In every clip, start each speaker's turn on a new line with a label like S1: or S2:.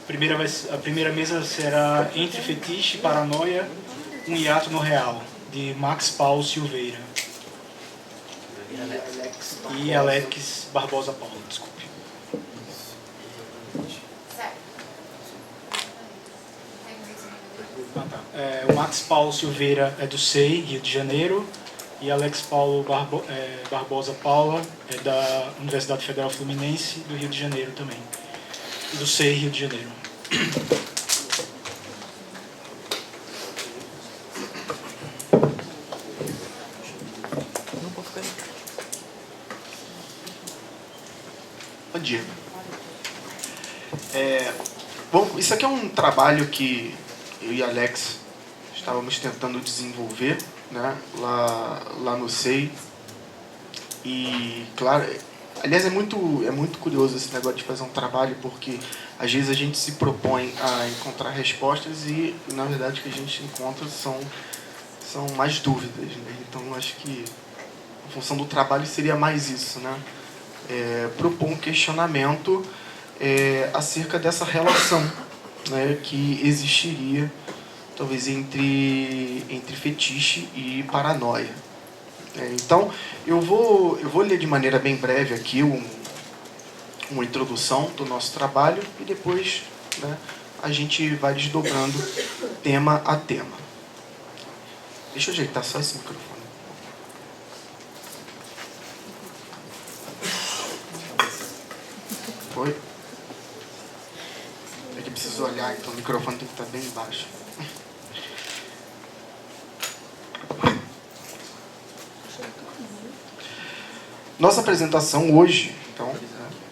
S1: A primeira mesa será Entre Fetiche e Paranoia, um hiato no real, de Max Paulo Silveira. E Alex Barbosa Paula, desculpe. O Max Paulo Silveira é do SEI, Rio de Janeiro, e Alex Paulo Barbosa Paula é da Universidade Federal Fluminense, do Rio de Janeiro também. E do SEI, Rio de Janeiro.
S2: Bom dia. Bom, isso aqui é um trabalho que eu e Alex estávamos tentando desenvolver, né, lá no SEI. E, claro, aliás, é muito curioso esse negócio de fazer um trabalho, porque às vezes a gente se propõe a encontrar respostas e, na verdade, o que a gente encontra são mais dúvidas, né? Então, acho que a função do trabalho seria mais isso, né? Propor um questionamento acerca dessa relação, né, que existiria talvez entre fetiche e paranoia. Então, eu vou ler de maneira bem breve aqui uma introdução do nosso trabalho e depois, né, a gente vai desdobrando tema a tema. Deixa eu ajeitar só esse microfone. Foi? É que preciso olhar, então o microfone tem que estar bem baixo. Nossa apresentação hoje, então,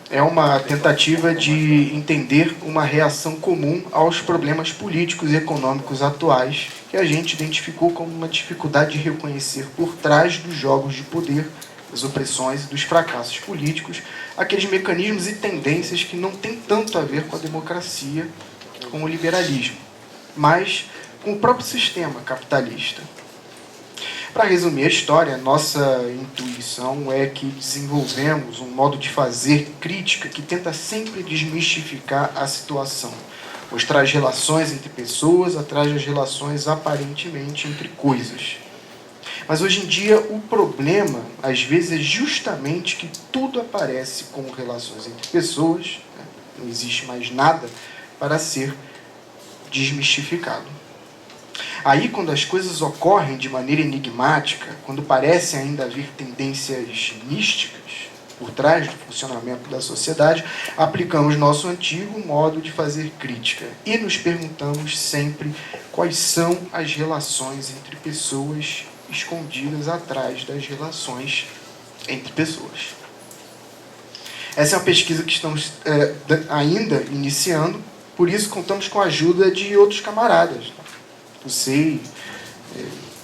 S2: é uma tentativa de entender uma reação comum aos problemas políticos e econômicos atuais que a gente identificou como uma dificuldade de reconhecer por trás dos jogos de poder, das opressões e dos fracassos políticos, aqueles mecanismos e tendências que não têm tanto a ver com a democracia, com o liberalismo, mas com o próprio sistema capitalista. Para resumir a história, nossa intuição é que desenvolvemos um modo de fazer crítica que tenta sempre desmistificar a situação, mostrar as relações entre pessoas atrás das relações aparentemente entre coisas. Mas hoje em dia o problema, às vezes, é justamente que tudo aparece como relações entre pessoas, né? Não existe mais nada para ser desmistificado. Aí, quando as coisas ocorrem de maneira enigmática, quando parece ainda haver tendências místicas por trás do funcionamento da sociedade, aplicamos nosso antigo modo de fazer crítica e nos perguntamos sempre quais são as relações entre pessoas escondidas atrás das relações entre pessoas. Essa é uma pesquisa que estamos ainda iniciando, por isso contamos com a ajuda de outros camaradas. Eu sei,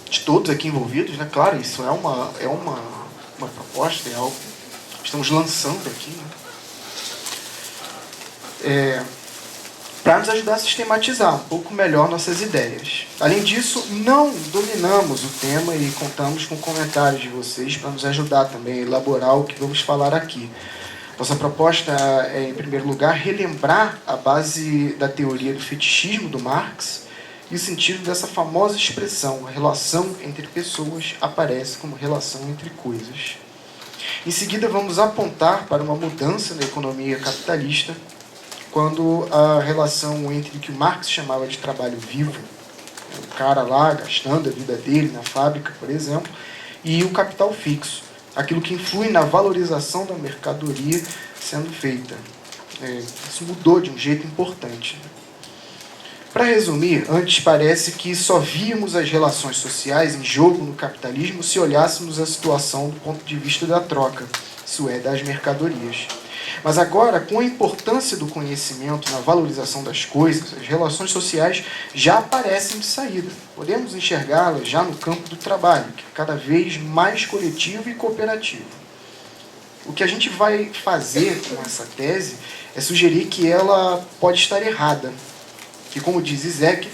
S2: de todos aqui envolvidos, né? Claro, isso é uma proposta, é algo que estamos lançando aqui, né? Para nos ajudar a sistematizar um pouco melhor nossas ideias. Além disso, não dominamos o tema e contamos com comentários de vocês para nos ajudar também a elaborar o que vamos falar aqui. Nossa proposta é, em primeiro lugar, relembrar a base da teoria do fetichismo do Marx e o sentido dessa famosa expressão, a relação entre pessoas aparece como relação entre coisas. Em seguida, vamos apontar para uma mudança na economia capitalista, quando a relação entre o que o Marx chamava de trabalho vivo, o cara lá gastando a vida dele na fábrica, por exemplo, e o capital fixo, aquilo que influi na valorização da mercadoria sendo feita. Isso mudou de um jeito importante. Para resumir, antes parece que só víamos as relações sociais em jogo no capitalismo se olhássemos a situação do ponto de vista da troca, isso é, das mercadorias. Mas agora, com a importância do conhecimento na valorização das coisas, as relações sociais já aparecem de saída. Podemos enxergá-las já no campo do trabalho, que é cada vez mais coletivo e cooperativo. O que a gente vai fazer com essa tese é sugerir que ela pode estar errada. Que, como diz Zizek,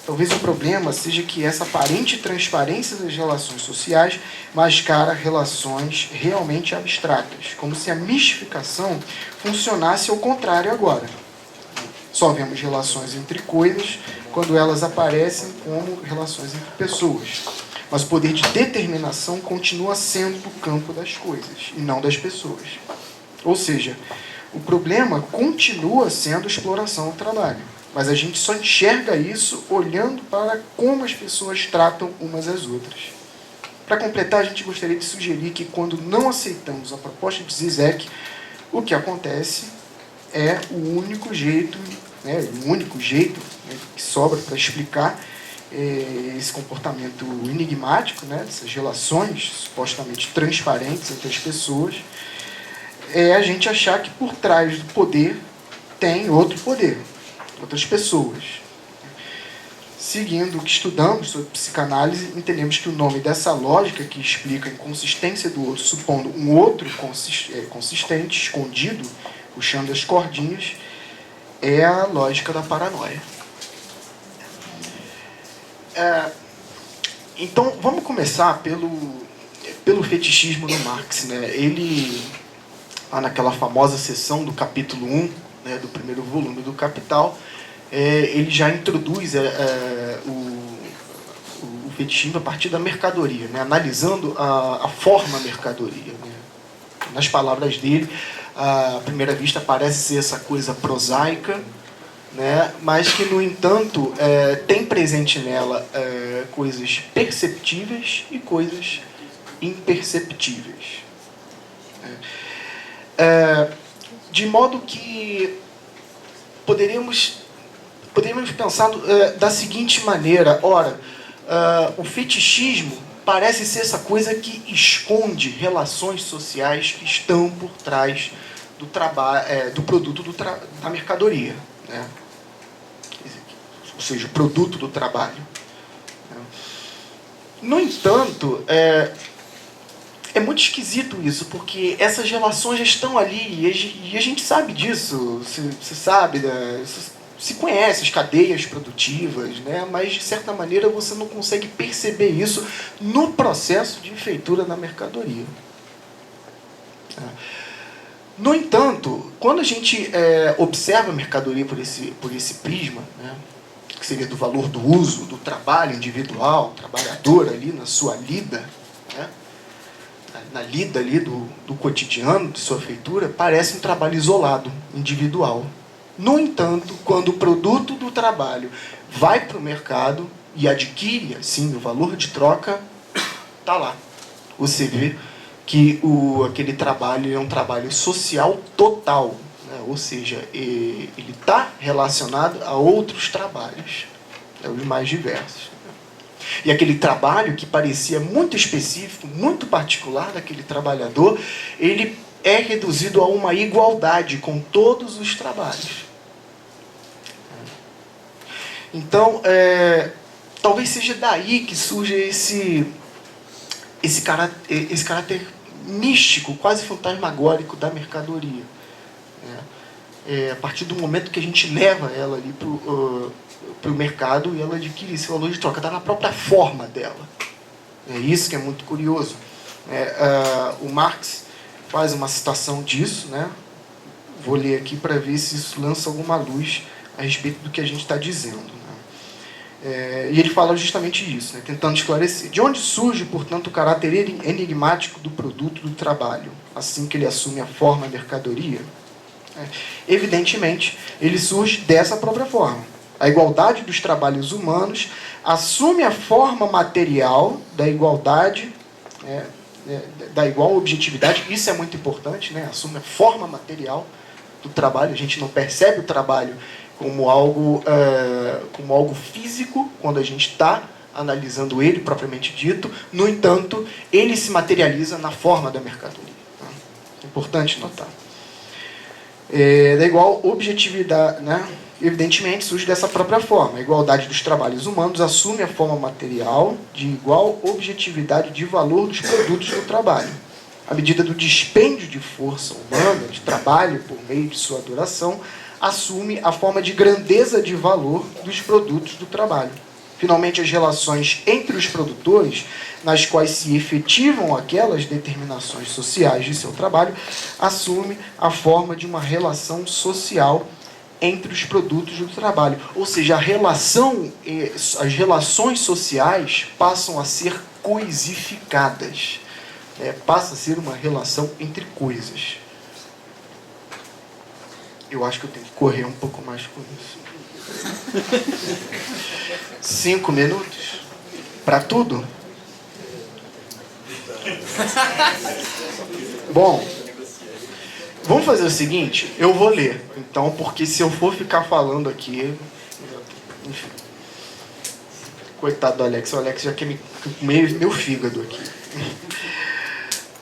S2: talvez o problema seja que essa aparente transparência das relações sociais mascara relações realmente abstratas, como se a mistificação funcionasse ao contrário agora. Só vemos relações entre coisas quando elas aparecem como relações entre pessoas. Mas o poder de determinação continua sendo do campo das coisas e não das pessoas. Ou seja, o problema continua sendo a exploração do trabalho. Mas a gente só enxerga isso olhando para como as pessoas tratam umas às outras. Para completar, a gente gostaria de sugerir que quando não aceitamos a proposta de Zizek, o que acontece é o único jeito, que sobra para explicar esse comportamento enigmático, dessas relações supostamente transparentes entre as pessoas, é a gente achar que por trás do poder tem outro poder, outras pessoas. Seguindo o que estudamos sobre psicanálise, entendemos que o nome dessa lógica que explica a inconsistência do outro, supondo um outro consistente, escondido, puxando as cordinhas, é a lógica da paranoia. Então, vamos começar pelo fetichismo do Marx. Ele, lá naquela famosa seção do capítulo 1, do primeiro volume do Capital, ele já introduz o fetichismo a partir da mercadoria, analisando a forma mercadoria. Nas palavras dele, à primeira vista parece ser essa coisa prosaica, mas que, no entanto, tem presente nela coisas perceptíveis e coisas imperceptíveis. De modo que poderíamos pensar da seguinte maneira: ora, o fetichismo parece ser essa coisa que esconde relações sociais que estão por trás do produto da mercadoria, ou seja, o produto do trabalho. No entanto, é muito esquisito isso, porque essas relações já estão ali e a gente sabe disso. Você sabe, se conhece as cadeias produtivas, mas de certa maneira você não consegue perceber isso no processo de feitura da mercadoria. No entanto, quando a gente observa a mercadoria por esse prisma, que seria do valor do uso, do trabalho individual, trabalhador ali na sua lida, na lida ali do cotidiano, de sua feitura, parece um trabalho isolado, individual. No entanto, quando o produto do trabalho vai para o mercado e adquire, assim, o valor de troca, está lá. Você vê que aquele trabalho é um trabalho social total, ou seja, ele está relacionado a outros trabalhos, os mais diversos. E aquele trabalho que parecia muito específico, muito particular daquele trabalhador, ele é reduzido a uma igualdade com todos os trabalhos. Então, talvez seja daí que surge esse caráter místico, quase fantasmagórico da mercadoria. A partir do momento que a gente leva ela ali para o mercado e ela adquire esse valor de troca, está na própria forma dela. É isso que é muito curioso. O Marx faz uma citação disso, vou ler aqui para ver se isso lança alguma luz a respeito do que a gente está dizendo. E ele fala justamente isso, tentando esclarecer. De onde surge, portanto, o caráter enigmático do produto do trabalho, assim que ele assume a forma mercadoria? Evidentemente, ele surge dessa própria forma. A igualdade dos trabalhos humanos assume a forma material da igualdade, da igual objetividade. Isso é muito importante, assume a forma material do trabalho. A gente não percebe o trabalho como algo físico quando a gente está analisando ele propriamente dito. No entanto, ele se materializa na forma da mercadoria. É importante notar. Da igual objetividade, evidentemente surge dessa própria forma. A igualdade dos trabalhos humanos assume a forma material de igual objetividade de valor dos produtos do trabalho. À medida do dispêndio de força humana, de trabalho por meio de sua duração, assume a forma de grandeza de valor dos produtos do trabalho. Finalmente, as relações entre os produtores, nas quais se efetivam aquelas determinações sociais de seu trabalho, assume a forma de uma relação social entre os produtos do trabalho. Ou seja, as relações sociais passam a ser coisificadas. Passa a ser uma relação entre coisas. Eu acho que eu tenho que correr um pouco mais com isso. 5 minutos? Para tudo? Bom, vamos fazer o seguinte, eu vou ler. Então, porque se eu for ficar falando aqui... Enfim. Coitado do Alex. O Alex já quer me comer meu fígado aqui.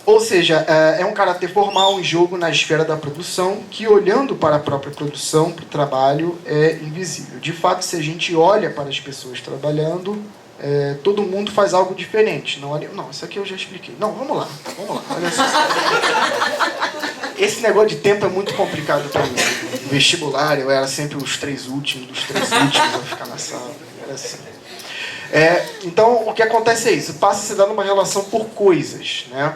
S2: Ou seja, é um caráter formal, um jogo na esfera da produção, que olhando para a própria produção, para o trabalho, é invisível. De fato, se a gente olha para as pessoas trabalhando, todo mundo faz algo diferente. Não, isso aqui eu já expliquei. Não, vamos lá, olha só. Esse negócio de tempo é muito complicado para mim. No vestibular, eu era sempre os 3 últimos, eu ficar na sala. Era assim. Então, o que acontece é isso, passa a se dar numa relação por coisas, né?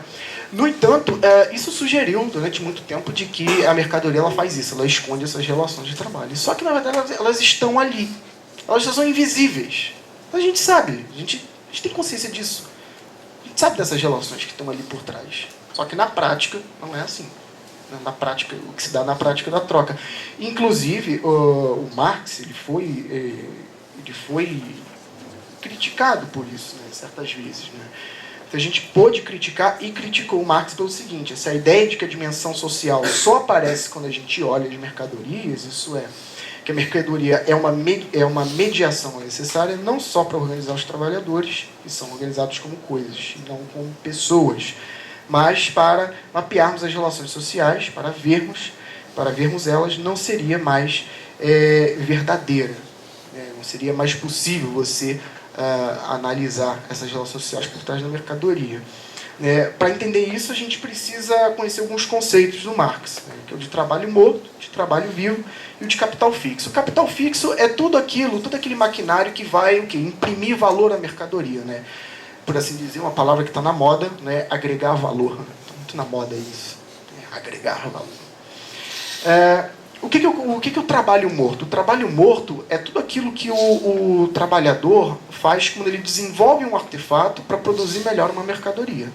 S2: No entanto, isso sugeriu durante muito tempo de que a mercadoria ela faz isso, ela esconde essas relações de trabalho. Só que, na verdade, elas estão ali. Elas são invisíveis. A gente sabe, a gente tem consciência disso. A gente sabe dessas relações que estão ali por trás. Só que na prática, não é assim. Na prática, o que se dá na prática da troca. Inclusive, o Marx ele foi criticado por isso, né, certas vezes. Né? Então, a gente pôde criticar e criticou o Marx pelo seguinte: essa ideia de que a dimensão social só aparece quando a gente olha as mercadorias, isso é, que a mercadoria é uma mediação necessária não só para organizar os trabalhadores, que são organizados como coisas, e não como pessoas, mas para mapearmos as relações sociais, para vermos elas, não seria mais verdadeira. Não seria mais possível você analisar essas relações sociais por trás da mercadoria. Para entender isso, a gente precisa conhecer alguns conceitos do Marx, que é o de trabalho morto, de trabalho vivo e o de capital fixo. O capital fixo é todo aquele maquinário que vai imprimir valor à mercadoria, né? Por assim dizer, uma palavra que está na moda, né? Agregar valor. Está muito na moda isso, agregar valor. O que é o trabalho morto? O trabalho morto é tudo aquilo que o trabalhador faz quando ele desenvolve um artefato para produzir melhor uma mercadoria.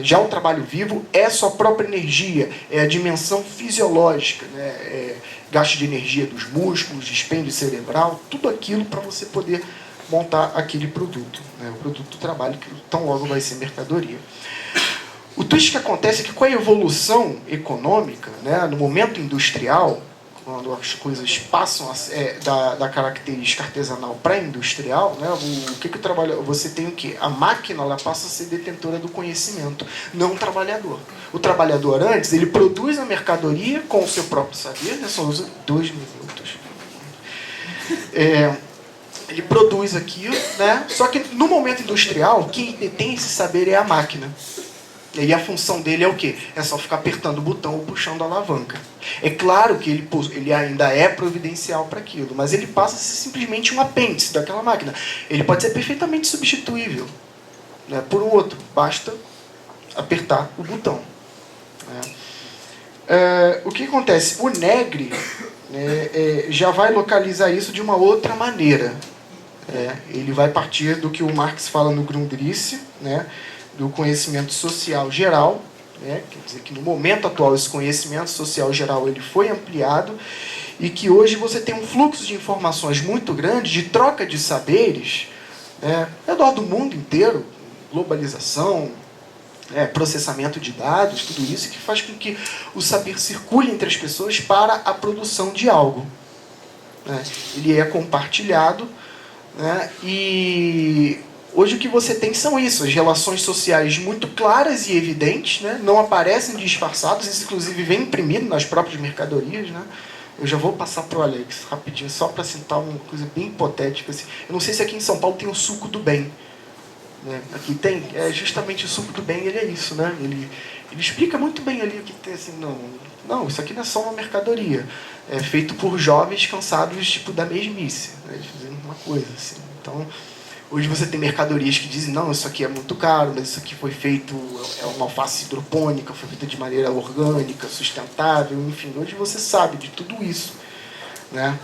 S2: Já o trabalho vivo é sua própria energia, é a dimensão fisiológica, né? Gasto de energia dos músculos, dispêndio cerebral, tudo aquilo para você poder montar aquele produto, né? O produto do trabalho, que tão logo vai ser mercadoria. O twist que acontece é que com a evolução econômica, né, no momento industrial, quando as coisas passam da característica artesanal para industrial, né, o trabalho, você tem o quê? A máquina ela passa a ser detentora do conhecimento, não o trabalhador. O trabalhador antes, ele produz a mercadoria com o seu próprio saber, né, só usa 2 minutos. Ele produz aquilo, né, só que no momento industrial, quem detém esse saber é a máquina. E a função dele é o quê? É só ficar apertando o botão ou puxando a alavanca. É claro que ele ainda é providencial para aquilo, mas ele passa a ser simplesmente um apêndice daquela máquina. Ele pode ser perfeitamente substituível, né, por um outro. Basta apertar o botão. Né? O que acontece? O Negri já vai localizar isso de uma outra maneira. Ele vai partir do que o Marx fala no Grundrisse, né, do conhecimento social geral, né? Quer dizer que no momento atual esse conhecimento social geral ele foi ampliado e que hoje você tem um fluxo de informações muito grande, de troca de saberes, né, ao redor do mundo inteiro, globalização, processamento de dados, tudo isso que faz com que o saber circule entre as pessoas para a produção de algo. Né? Ele é compartilhado, né, e hoje o que você tem são isso, as relações sociais muito claras e evidentes, né? Não aparecem disfarçados, isso inclusive vem imprimido nas próprias mercadorias. Né? Eu já vou passar para o Alex rapidinho, só para citar uma coisa bem hipotética. Assim. Eu não sei se aqui em São Paulo tem o suco do bem. Né? Aqui tem, justamente o suco do bem, ele é isso. Né? Ele explica muito bem ali o que tem, assim, não, isso aqui não é só uma mercadoria. É feito por jovens cansados tipo, da mesmice, né? De fazer uma coisa assim. Então, hoje você tem mercadorias que dizem, não, isso aqui é muito caro, mas isso aqui foi feito, é uma alface hidropônica, foi feita de maneira orgânica, sustentável, enfim. Hoje você sabe de tudo isso. né?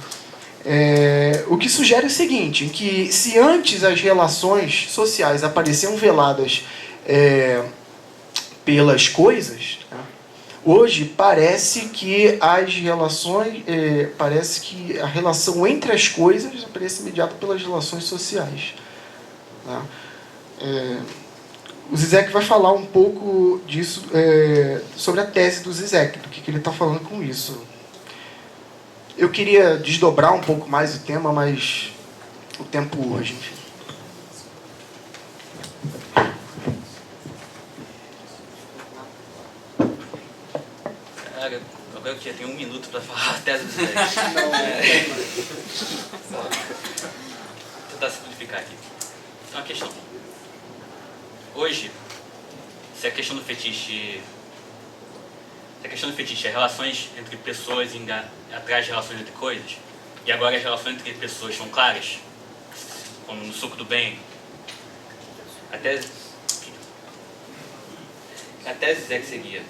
S2: O que sugere o seguinte, que se antes as relações sociais apareciam veladas pelas coisas, né? Hoje parece que as relações, parece que a relação entre as coisas aparece mediada pelas relações sociais, né? O Zizek vai falar um pouco disso, sobre a tese do Zizek, do que ele está falando com isso. Eu queria desdobrar um pouco mais o tema, mas o tempo urge, enfim.
S3: Agora eu já tenho 1 minuto para falar a tese do Zizek. Vou tentar simplificar aqui. É uma questão. Hoje, se a questão do fetiche é relações entre pessoas atrás de relações entre coisas, e agora as relações entre pessoas são claras, como no Suco do Bem, a tese Zizek seguia.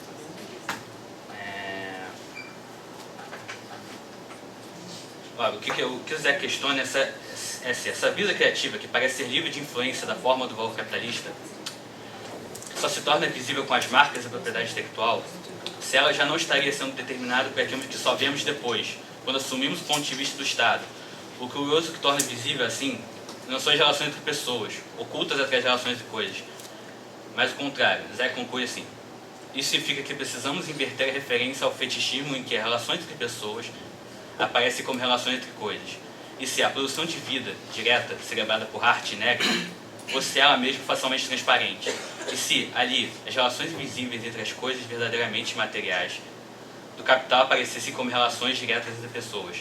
S3: O que o Zizek questiona é essa vida criativa que parece ser livre de influência da forma do valor capitalista só se torna visível com as marcas da propriedade intelectual se ela já não estaria sendo determinada por aquilo que só vemos depois, quando assumimos o ponto de vista do Estado. O curioso que torna visível assim não são as relações entre pessoas, ocultas atrás de relações entre coisas, mas o contrário. Zé conclui assim: isso significa que precisamos inverter a referência ao fetichismo em que as relações entre pessoas aparecem como relações entre coisas, e se a produção de vida direta, celebrada por arte negra, fosse ela mesma facilmente transparente, e se, ali, as relações invisíveis entre as coisas verdadeiramente materiais do capital aparecessem como relações diretas entre pessoas.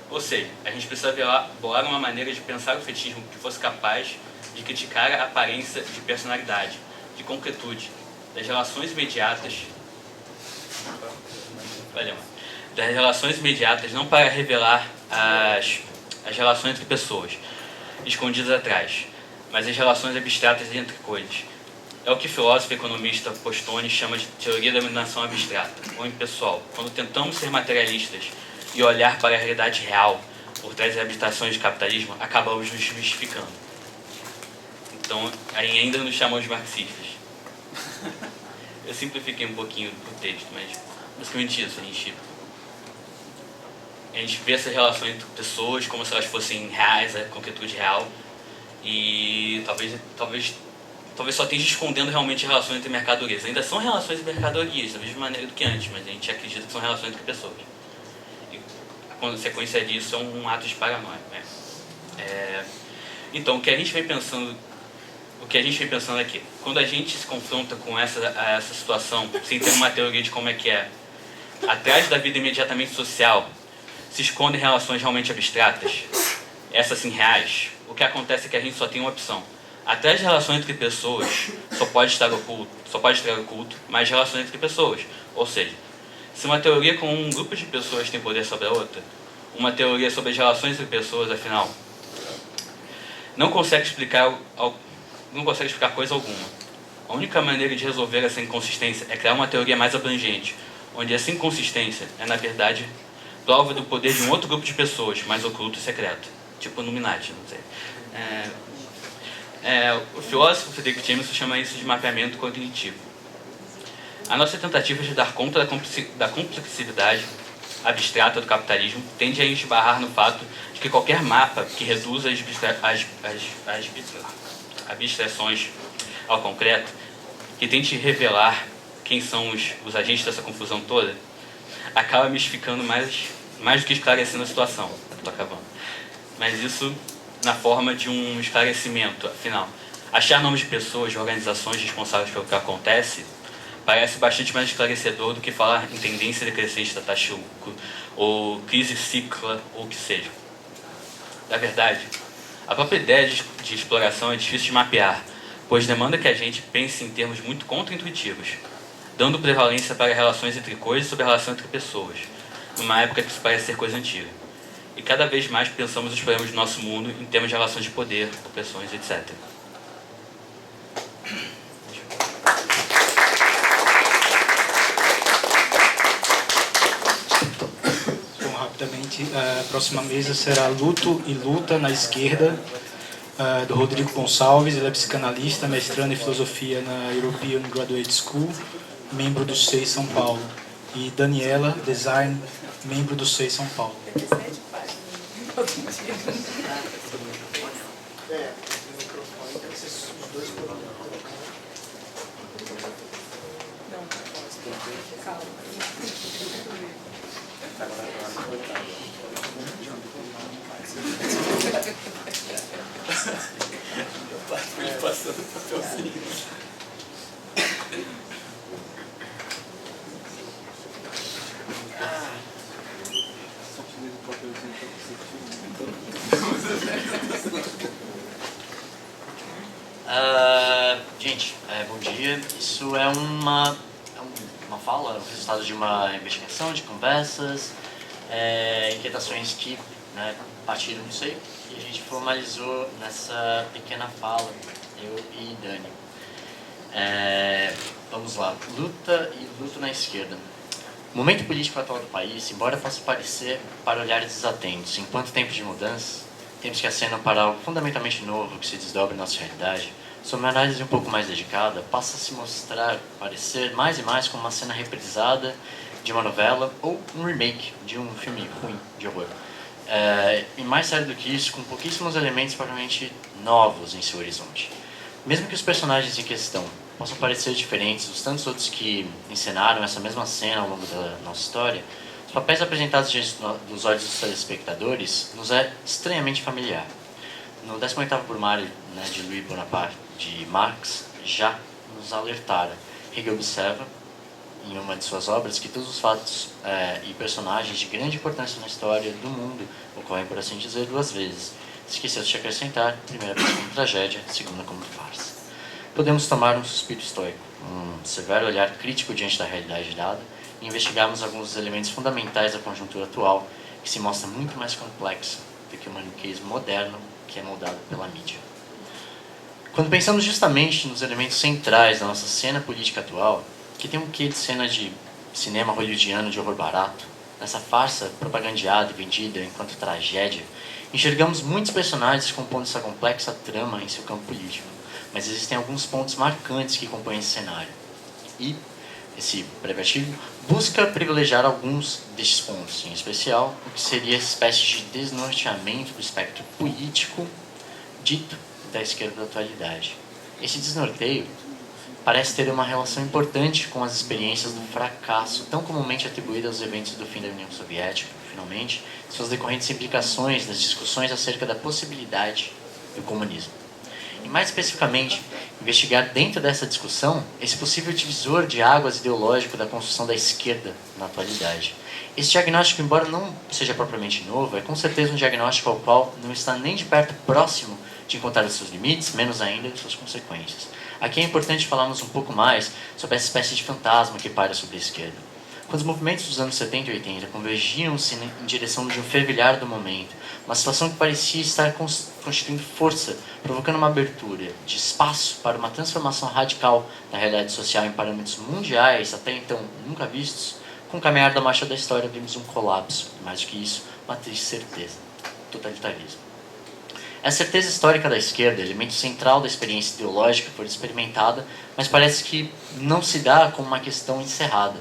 S3: Ou seja, a gente precisa bolar uma maneira de pensar o fetichismo que fosse capaz de criticar a aparência de personalidade, de concretude, das relações imediatas. Das relações imediatas, não para revelar as relações entre pessoas, escondidas atrás, mas as relações abstratas entre coisas. É o que o filósofo e economista Postone chama de teoria da dominação abstrata, ou impessoal. Quando tentamos ser materialistas e olhar para a realidade real por trás das abstrações do capitalismo, acabamos nos mistificando. Então, aí ainda nos chamamos de marxistas. Eu simplifiquei um pouquinho o texto, mas basicamente isso. A gente vê essas relações entre pessoas como se elas fossem reais, a concretude real, e talvez só esteja escondendo realmente relações entre mercadorias. Ainda são relações entre mercadorias, da mesma maneira do que antes, mas a gente acredita que são relações entre pessoas. E a consequência disso é um ato de paranoia, né? Então, o que a gente vem pensando aqui, quando a gente se confronta com essa situação, sem ter uma teoria de como é que é, atrás da vida imediatamente social, se escondem relações realmente abstratas, essas sim reais, o que acontece é que a gente só tem uma opção. Atrás de relações entre pessoas, só pode estar oculto, mas relações entre pessoas. Ou seja, se uma teoria com um grupo de pessoas tem poder sobre a outra, uma teoria sobre as relações entre pessoas, afinal, não consegue explicar coisa alguma. A única maneira de resolver essa inconsistência é criar uma teoria mais abrangente, onde essa inconsistência é, na verdade, prova do poder de um outro grupo de pessoas, mais oculto e secreto. Tipo Illuminati, não sei. O filósofo Frederick Jameson chama isso de mapeamento cognitivo. A nossa tentativa de dar conta da complexidade abstrata do capitalismo tende a esbarrar no fato de que qualquer mapa que reduza as abstrações ao concreto, que tente revelar quem são os agentes dessa confusão toda, acaba mistificando mais do que esclarecendo a situação. Estou acabando. Mas isso na forma de um esclarecimento. Afinal, achar nomes de pessoas, de organizações responsáveis pelo que acontece parece bastante mais esclarecedor do que falar em tendência decrescente da taxa de lucro, ou crise cíclica, ou o que seja. Na verdade, a própria ideia de exploração é difícil de mapear, pois demanda que a gente pense em termos muito contra-intuitivos, dando prevalência para relações entre coisas sobre a relação entre pessoas, numa época que isso parece ser coisa antiga. E cada vez mais pensamos nos problemas do nosso mundo em termos de relações de poder, opressões, etc.
S1: Bom, rapidamente, A próxima mesa será Luto e Luta na Esquerda, do Rodrigo Gonçalves. Ele é psicanalista, mestrando em filosofia na European Graduate School, membro do SEI São Paulo. E Daniela, design, membro do SEI São Paulo.
S4: Gente, bom dia. Isso é uma fala, o resultado de uma investigação, de conversas, inquietações que partiram disso aí, e a gente formalizou nessa pequena fala, eu e Dani. Vamos lá. Luta e luto na esquerda. O momento político atual do país, embora possa parecer para olhares desatentos, enquanto tempos de mudança, tempos que acenam para algo fundamentalmente novo que se desdobra em nossa realidade, sob uma análise um pouco mais dedicada, passa a se mostrar, parecer mais e mais como uma cena reprisada de uma novela ou um remake de um filme ruim, de horror. E mais sério do que isso, com pouquíssimos elementos propriamente novos em seu horizonte. Mesmo que os personagens em questão possam parecer diferentes dos tantos outros que encenaram essa mesma cena ao longo da nossa história, os papéis apresentados diante dos olhos dos telespectadores nos é estranhamente familiar. No 18º Brumário, de Louis Bonaparte, de Marx, já nos alertara. Hegel observa, em uma de suas obras, que todos os fatos e personagens de grande importância na história do mundo ocorrem, por assim dizer, duas vezes. Esqueceu-se de acrescentar, primeira vez como tragédia, segunda como farsa. Podemos tomar um suspiro estoico, um severo olhar crítico diante da realidade dada e investigarmos alguns dos elementos fundamentais da conjuntura atual, que se mostra muito mais complexo do que o maniqueísmo moderno que é moldado pela mídia. Quando pensamos justamente nos elementos centrais da nossa cena política atual, que tem um quê de cena de cinema hollywoodiano de horror barato, nessa farsa propagandeada e vendida enquanto tragédia, enxergamos muitos personagens compondo essa complexa trama em seu campo político, mas existem alguns pontos marcantes que compõem esse cenário. E esse breve artigo busca privilegiar alguns destes pontos, em especial o que seria essa espécie de desnorteamento do espectro político dito da esquerda da atualidade. Esse desnorteio parece ter uma relação importante com as experiências do fracasso, tão comumente atribuídas aos eventos do fim da União Soviética, finalmente, suas decorrentes implicações das discussões acerca da possibilidade do comunismo. E mais especificamente, investigar dentro dessa discussão esse possível divisor de águas ideológico da construção da esquerda na atualidade. Esse diagnóstico, embora não seja propriamente novo, é com certeza um diagnóstico ao qual não está nem de perto próximo de encontrar os seus limites, menos ainda as suas consequências. Aqui é importante falarmos um pouco mais sobre essa espécie de fantasma que paira sobre a esquerda. Quando os movimentos dos anos 70 e 80 convergiam-se em direção de um fervilhar do momento, uma situação que parecia estar constituindo força, provocando uma abertura de espaço para uma transformação radical da realidade social em parâmetros mundiais, até então nunca vistos, com o caminhar da marcha da história vimos um colapso, e mais do que isso, uma triste certeza: totalitarismo. Essa certeza histórica da esquerda, elemento central da experiência ideológica, foi experimentada, mas parece que não se dá como uma questão encerrada.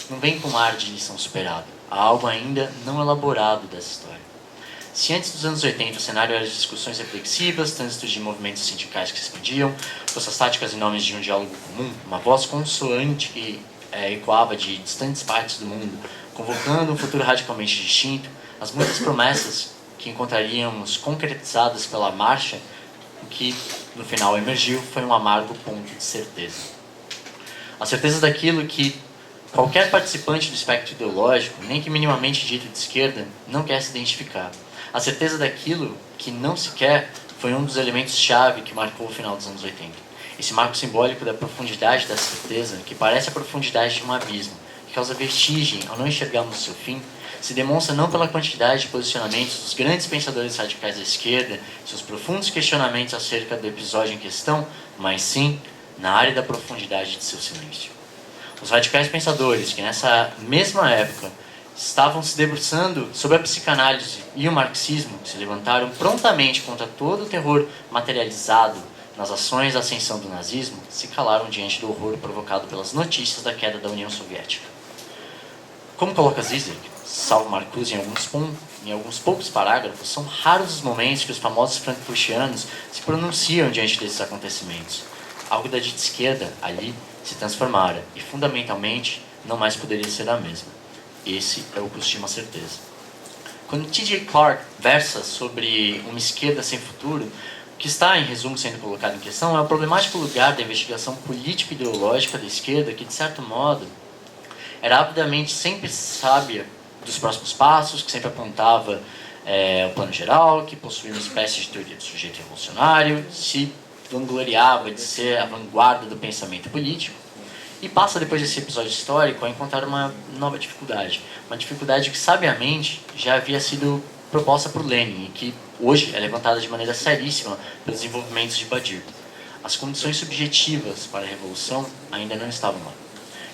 S4: Não vem com ar de lição superada. Há algo ainda não elaborado dessa história. Se antes dos anos 80 o cenário era de discussões reflexivas, trânsitos de movimentos sindicais que se expandiam, forças táticas em nomes de um diálogo comum, uma voz consoante que ecoava de distantes partes do mundo, convocando um futuro radicalmente distinto, as muitas promessas que encontraríamos concretizadas pela marcha, o que no final emergiu foi um amargo ponto de certeza. A certeza daquilo que qualquer participante do espectro ideológico, nem que minimamente dito de esquerda, não quer se identificar. A certeza daquilo que não se quer foi um dos elementos-chave que marcou o final dos anos 80. Esse marco simbólico da profundidade da certeza, que parece a profundidade de um abismo, que causa vertigem ao não enxergarmos o seu fim, se demonstra não pela quantidade de posicionamentos dos grandes pensadores radicais da esquerda, seus profundos questionamentos acerca do episódio em questão, mas sim na área da profundidade de seu silêncio. Os radicais pensadores que nessa mesma época estavam se debruçando sobre a psicanálise e o marxismo, que se levantaram prontamente contra todo o terror materializado nas ações da ascensão do nazismo, se calaram diante do horror provocado pelas notícias da queda da União Soviética. Como coloca Zizek, salvo Marcuse em alguns poucos parágrafos, são raros os momentos que os famosos frankfurtianos se pronunciam diante desses acontecimentos. Algo da dita esquerda, ali, se transformara e, fundamentalmente, não mais poderia ser a mesma. Esse é o custo de uma certeza. Quando T.J. Clark versa sobre uma esquerda sem futuro, o que está, em resumo, sendo colocado em questão é o problemático lugar da investigação político-ideológica da esquerda, que, de certo modo, era rapidamente sempre sábia dos próximos passos, que sempre apontava o plano geral, que possuía uma espécie de teoria do sujeito revolucionário, se vangloriava de ser a vanguarda do pensamento político, e passa, depois desse episódio histórico, a encontrar uma nova dificuldade. Uma dificuldade que, sabiamente, já havia sido proposta por Lenin e que, hoje, é levantada de maneira seríssima pelos desenvolvimentos de Badir. As condições subjetivas para a revolução ainda não estavam lá.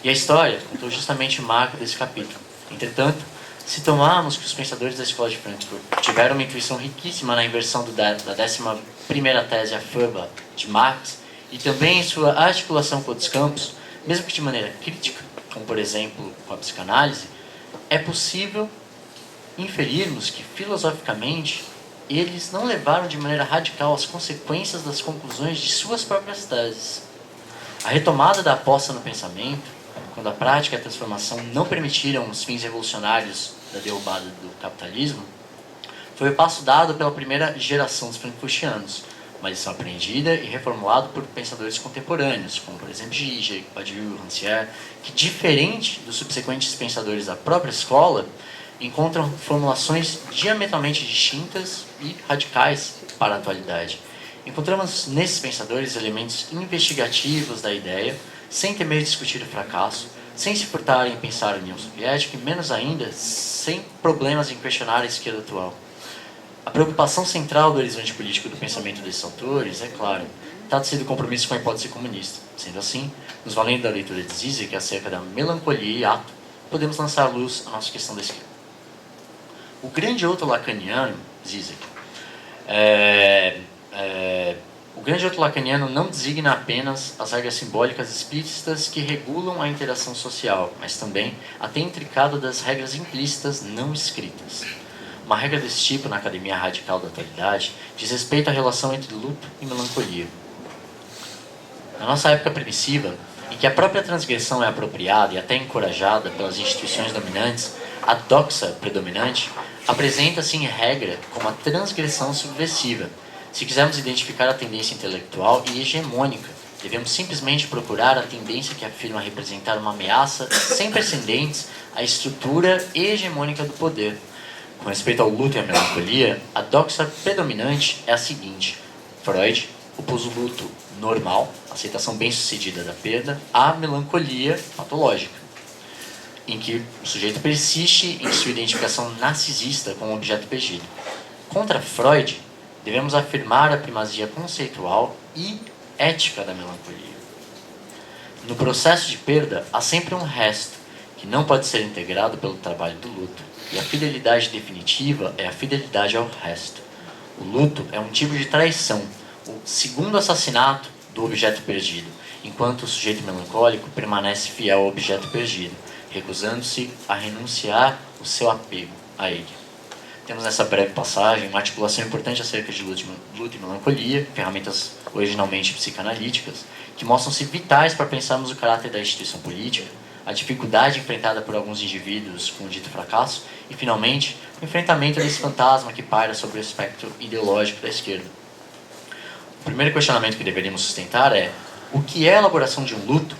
S4: E a história contou justamente o marco desse capítulo. Entretanto, se tomarmos que os pensadores da Escola de Frankfurt tiveram uma intuição riquíssima na inversão da 11ª tese afamba de Marx e também em sua articulação com outros campos, mesmo que de maneira crítica, como por exemplo com a psicanálise, é possível inferirmos que filosoficamente eles não levaram de maneira radical as consequências das conclusões de suas próprias teses. A retomada da aposta no pensamento, quando a prática e a transformação não permitiram os fins revolucionários da derrubada do capitalismo, foi o passo dado pela primeira geração dos frankfurtianos, uma lição aprendida e reformulada por pensadores contemporâneos, como por exemplo Zizek, Badiou, Rancière, que, diferente dos subsequentes pensadores da própria escola, encontram formulações diametralmente distintas e radicais para a atualidade. Encontramos nesses pensadores elementos investigativos da ideia, sem temer discutir o fracasso, sem se furtar em pensar a União Soviética e, menos ainda, sem problemas em questionar a esquerda atual. A preocupação central do horizonte político do pensamento desses autores, é claro, trata-se do compromisso com a hipótese comunista. Sendo assim, nos valendo da leitura de Zizek acerca da melancolia e ato, podemos lançar luz à nossa questão da esquerda. O grande outro lacaniano, Zizek, o grande outro lacaniano não designa apenas as regras simbólicas explícitas que regulam a interação social, mas também a até intricado das regras implícitas não escritas. Uma regra desse tipo na academia radical da atualidade diz respeito à relação entre luto e melancolia. Na nossa época permissiva, em que a própria transgressão é apropriada e até encorajada pelas instituições dominantes, a doxa predominante apresenta-se em regra como a transgressão subversiva. Se quisermos identificar a tendência intelectual e hegemônica, devemos simplesmente procurar a tendência que afirma representar uma ameaça sem precedentes à estrutura hegemônica do poder. Com respeito ao luto e à melancolia, a doxa predominante é a seguinte: Freud opôs o luto normal, aceitação bem-sucedida da perda, à melancolia patológica, em que o sujeito persiste em sua identificação narcisista com o objeto perdido. Contra Freud, devemos afirmar a primazia conceitual e ética da melancolia. No processo de perda, há sempre um resto, que não pode ser integrado pelo trabalho do luto, e a fidelidade definitiva é a fidelidade ao resto. O luto é um tipo de traição, o segundo assassinato do objeto perdido, enquanto o sujeito melancólico permanece fiel ao objeto perdido, recusando-se a renunciar o seu apego a ele. Temos nessa breve passagem uma articulação importante acerca de luto e melancolia, ferramentas originalmente psicanalíticas, que mostram-se vitais para pensarmos o caráter da instituição política, a dificuldade enfrentada por alguns indivíduos com o dito fracasso e, finalmente, o enfrentamento desse fantasma que paira sobre o espectro ideológico da esquerda. O primeiro questionamento que deveríamos sustentar é: o que é a elaboração de um luto,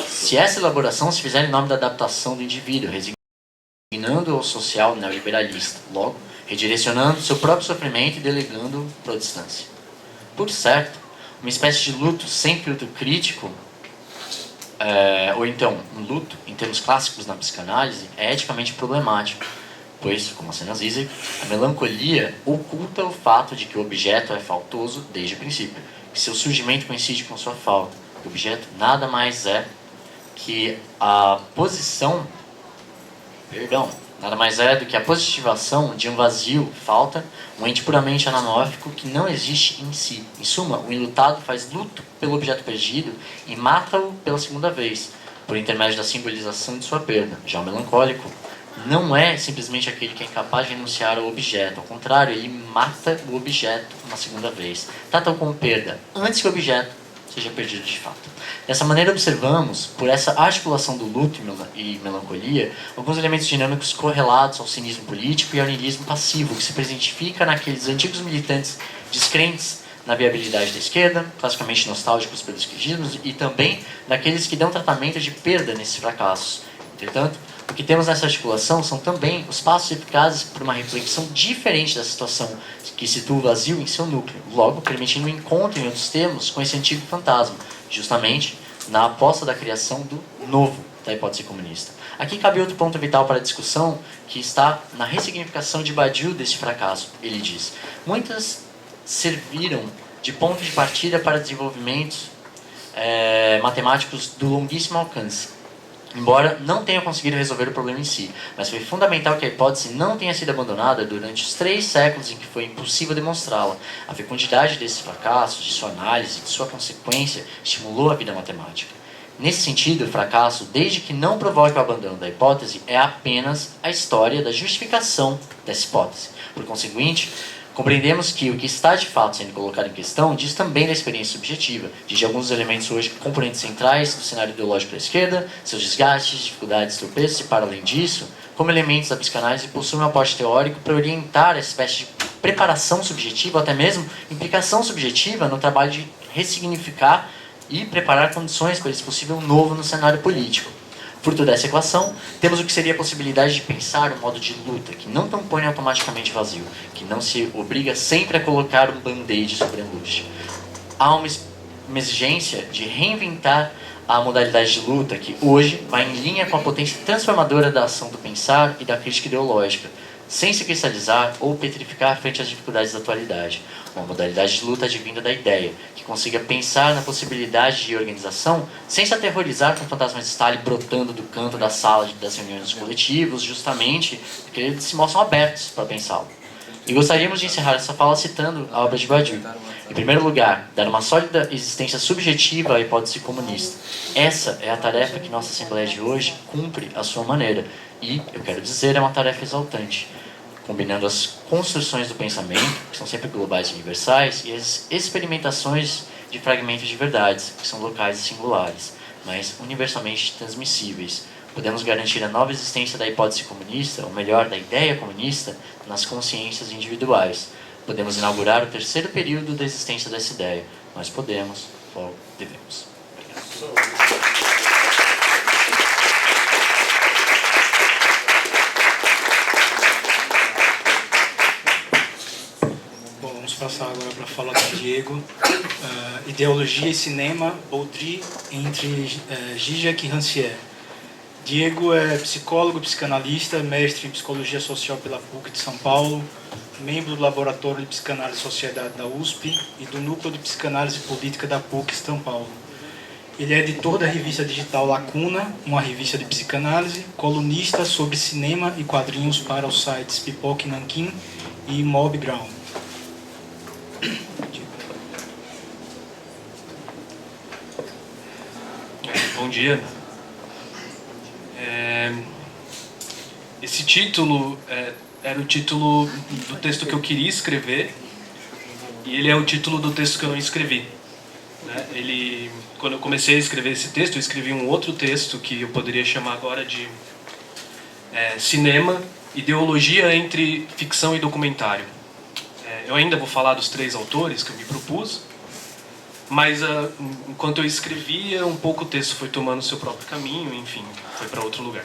S4: se essa elaboração se fizer em nome da adaptação do indivíduo, resignando ao social neoliberalista, logo, redirecionando seu próprio sofrimento e delegando para a distância? Por certo, uma espécie de luto sem filtro crítico, ou então um luto, em termos clássicos na psicanálise, é eticamente problemático, pois, como assina Zizek, a melancolia oculta o fato de que o objeto é faltoso desde o princípio, que seu surgimento coincide com sua falta. O objeto nada mais é que a posição, nada mais é do que a positivação de um vazio, falta, um ente puramente anamórfico que não existe em si. Em suma, o enlutado faz luto pelo objeto perdido e mata-o pela segunda vez, por intermédio da simbolização de sua perda. Já o melancólico não é simplesmente aquele que é incapaz de renunciar ao objeto. Ao contrário, ele mata o objeto uma segunda vez. Trata-o como perda, antes que o objeto seja perdido de fato. Dessa maneira, observamos, por essa articulação do luto e melancolia, alguns elementos dinâmicos correlatos ao cinismo político e ao niilismo passivo, que se presentifica naqueles antigos militantes descrentes na viabilidade da esquerda, classicamente nostálgicos pelos esquerdismos, e também naqueles que dão tratamento de perda nesses fracassos. Entretanto, o que temos nessa articulação são também os passos eficazes para uma reflexão diferente da situação que situa o vazio em seu núcleo, logo permitindo o encontro, em outros termos, com esse antigo fantasma, justamente na aposta da criação do novo da hipótese comunista. Aqui cabe outro ponto vital para a discussão, que está na ressignificação de Badiou deste fracasso. Ele diz: muitas serviram de ponto de partida para desenvolvimentos matemáticos do longuíssimo alcance, embora não tenha conseguido resolver o problema em si, mas foi fundamental que a hipótese não tenha sido abandonada durante os 3 séculos em que foi impossível demonstrá-la. A fecundidade desses fracassos, de sua análise, de sua consequência, estimulou a vida matemática. Nesse sentido, o fracasso, desde que não provoque o abandono da hipótese, é apenas a história da justificação dessa hipótese. Por conseguinte, compreendemos que o que está de fato sendo colocado em questão diz também da experiência subjetiva, diz de alguns elementos hoje componentes centrais do cenário ideológico da esquerda, seus desgastes, dificuldades, tropeços, e para além disso, como elementos da psicanálise possuem um aporte teórico para orientar essa espécie de preparação subjetiva, ou até mesmo implicação subjetiva no trabalho de ressignificar e preparar condições para esse possível novo no cenário político. Fruto dessa equação, temos o que seria a possibilidade de pensar um modo de luta que não tampone automaticamente vazio, que não se obriga sempre a colocar um band-aid sobre a angústia. Há uma exigência de reinventar a modalidade de luta que hoje vai em linha com a potência transformadora da ação do pensar e da crítica ideológica, sem se cristalizar ou petrificar frente às dificuldades da atualidade. Uma modalidade de luta advinda da ideia, que consiga pensar na possibilidade de organização sem se aterrorizar com o fantasma de Stalin brotando do canto da sala das reuniões dos coletivos, justamente porque eles se mostram abertos para pensá-lo. E gostaríamos de encerrar essa fala citando a obra de Badiou. Em primeiro lugar, dar uma sólida existência subjetiva à hipótese comunista. Essa é a tarefa que nossa Assembleia de hoje cumpre à sua maneira. E, eu quero dizer, é uma tarefa exaltante, combinando as construções do pensamento, que são sempre globais e universais, e as experimentações de fragmentos de verdades, que são locais e singulares, mas universalmente transmissíveis. Podemos garantir a nova existência da hipótese comunista, ou melhor, da ideia comunista, nas consciências individuais. Podemos inaugurar o 3º período da existência dessa ideia. Nós podemos, ou devemos. Obrigado.
S1: Vamos passar agora para a fala do Diego. Ideologia e cinema, Baudry entre Zizek e Rancière. Diego é psicólogo, psicanalista, mestre em psicologia social pela PUC de São Paulo, membro do Laboratório de Psicanálise e Sociedade da USP e do Núcleo de Psicanálise Política da PUC São Paulo. Ele é editor da revista digital Lacuna, uma revista de psicanálise, colunista sobre cinema e quadrinhos para os sites Pipoca e Nanquim e Mob Ground.
S5: Bom dia. Esse título era o título do texto que eu queria escrever e ele é o título do texto que eu não escrevi. Quando eu comecei a escrever esse texto, eu escrevi um outro texto que eu poderia chamar agora de Cinema, Ideologia entre Ficção e Documentário. Eu ainda vou falar dos 3 autores que eu me propus, mas enquanto eu escrevia, um pouco o texto foi tomando o seu próprio caminho, enfim, foi para outro lugar.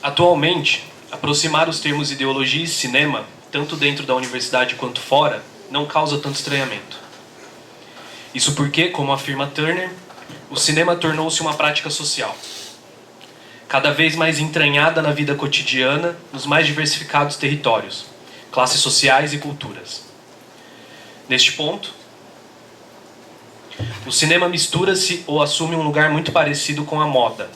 S5: Atualmente, aproximar os termos ideologia e cinema, tanto dentro da universidade quanto fora, não causa tanto estranhamento. Isso porque, como afirma Turner, o cinema tornou-se uma prática social, cada vez mais entranhada na vida cotidiana, nos mais diversificados territórios, classes sociais e culturas. Neste ponto, o cinema mistura-se ou assume um lugar muito parecido com a moda.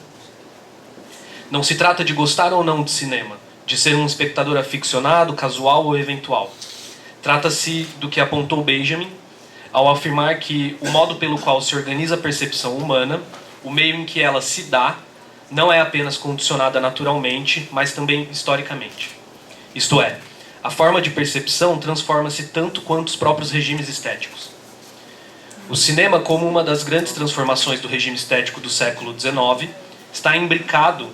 S5: Não se trata de gostar ou não de cinema, de ser um espectador aficionado, casual ou eventual. Trata-se do que apontou Benjamin ao afirmar que o modo pelo qual se organiza a percepção humana, o meio em que ela se dá, não é apenas condicionada naturalmente, mas também historicamente. Isto é, a forma de percepção transforma-se tanto quanto os próprios regimes estéticos. O cinema, como uma das grandes transformações do regime estético do século XIX, está imbricado,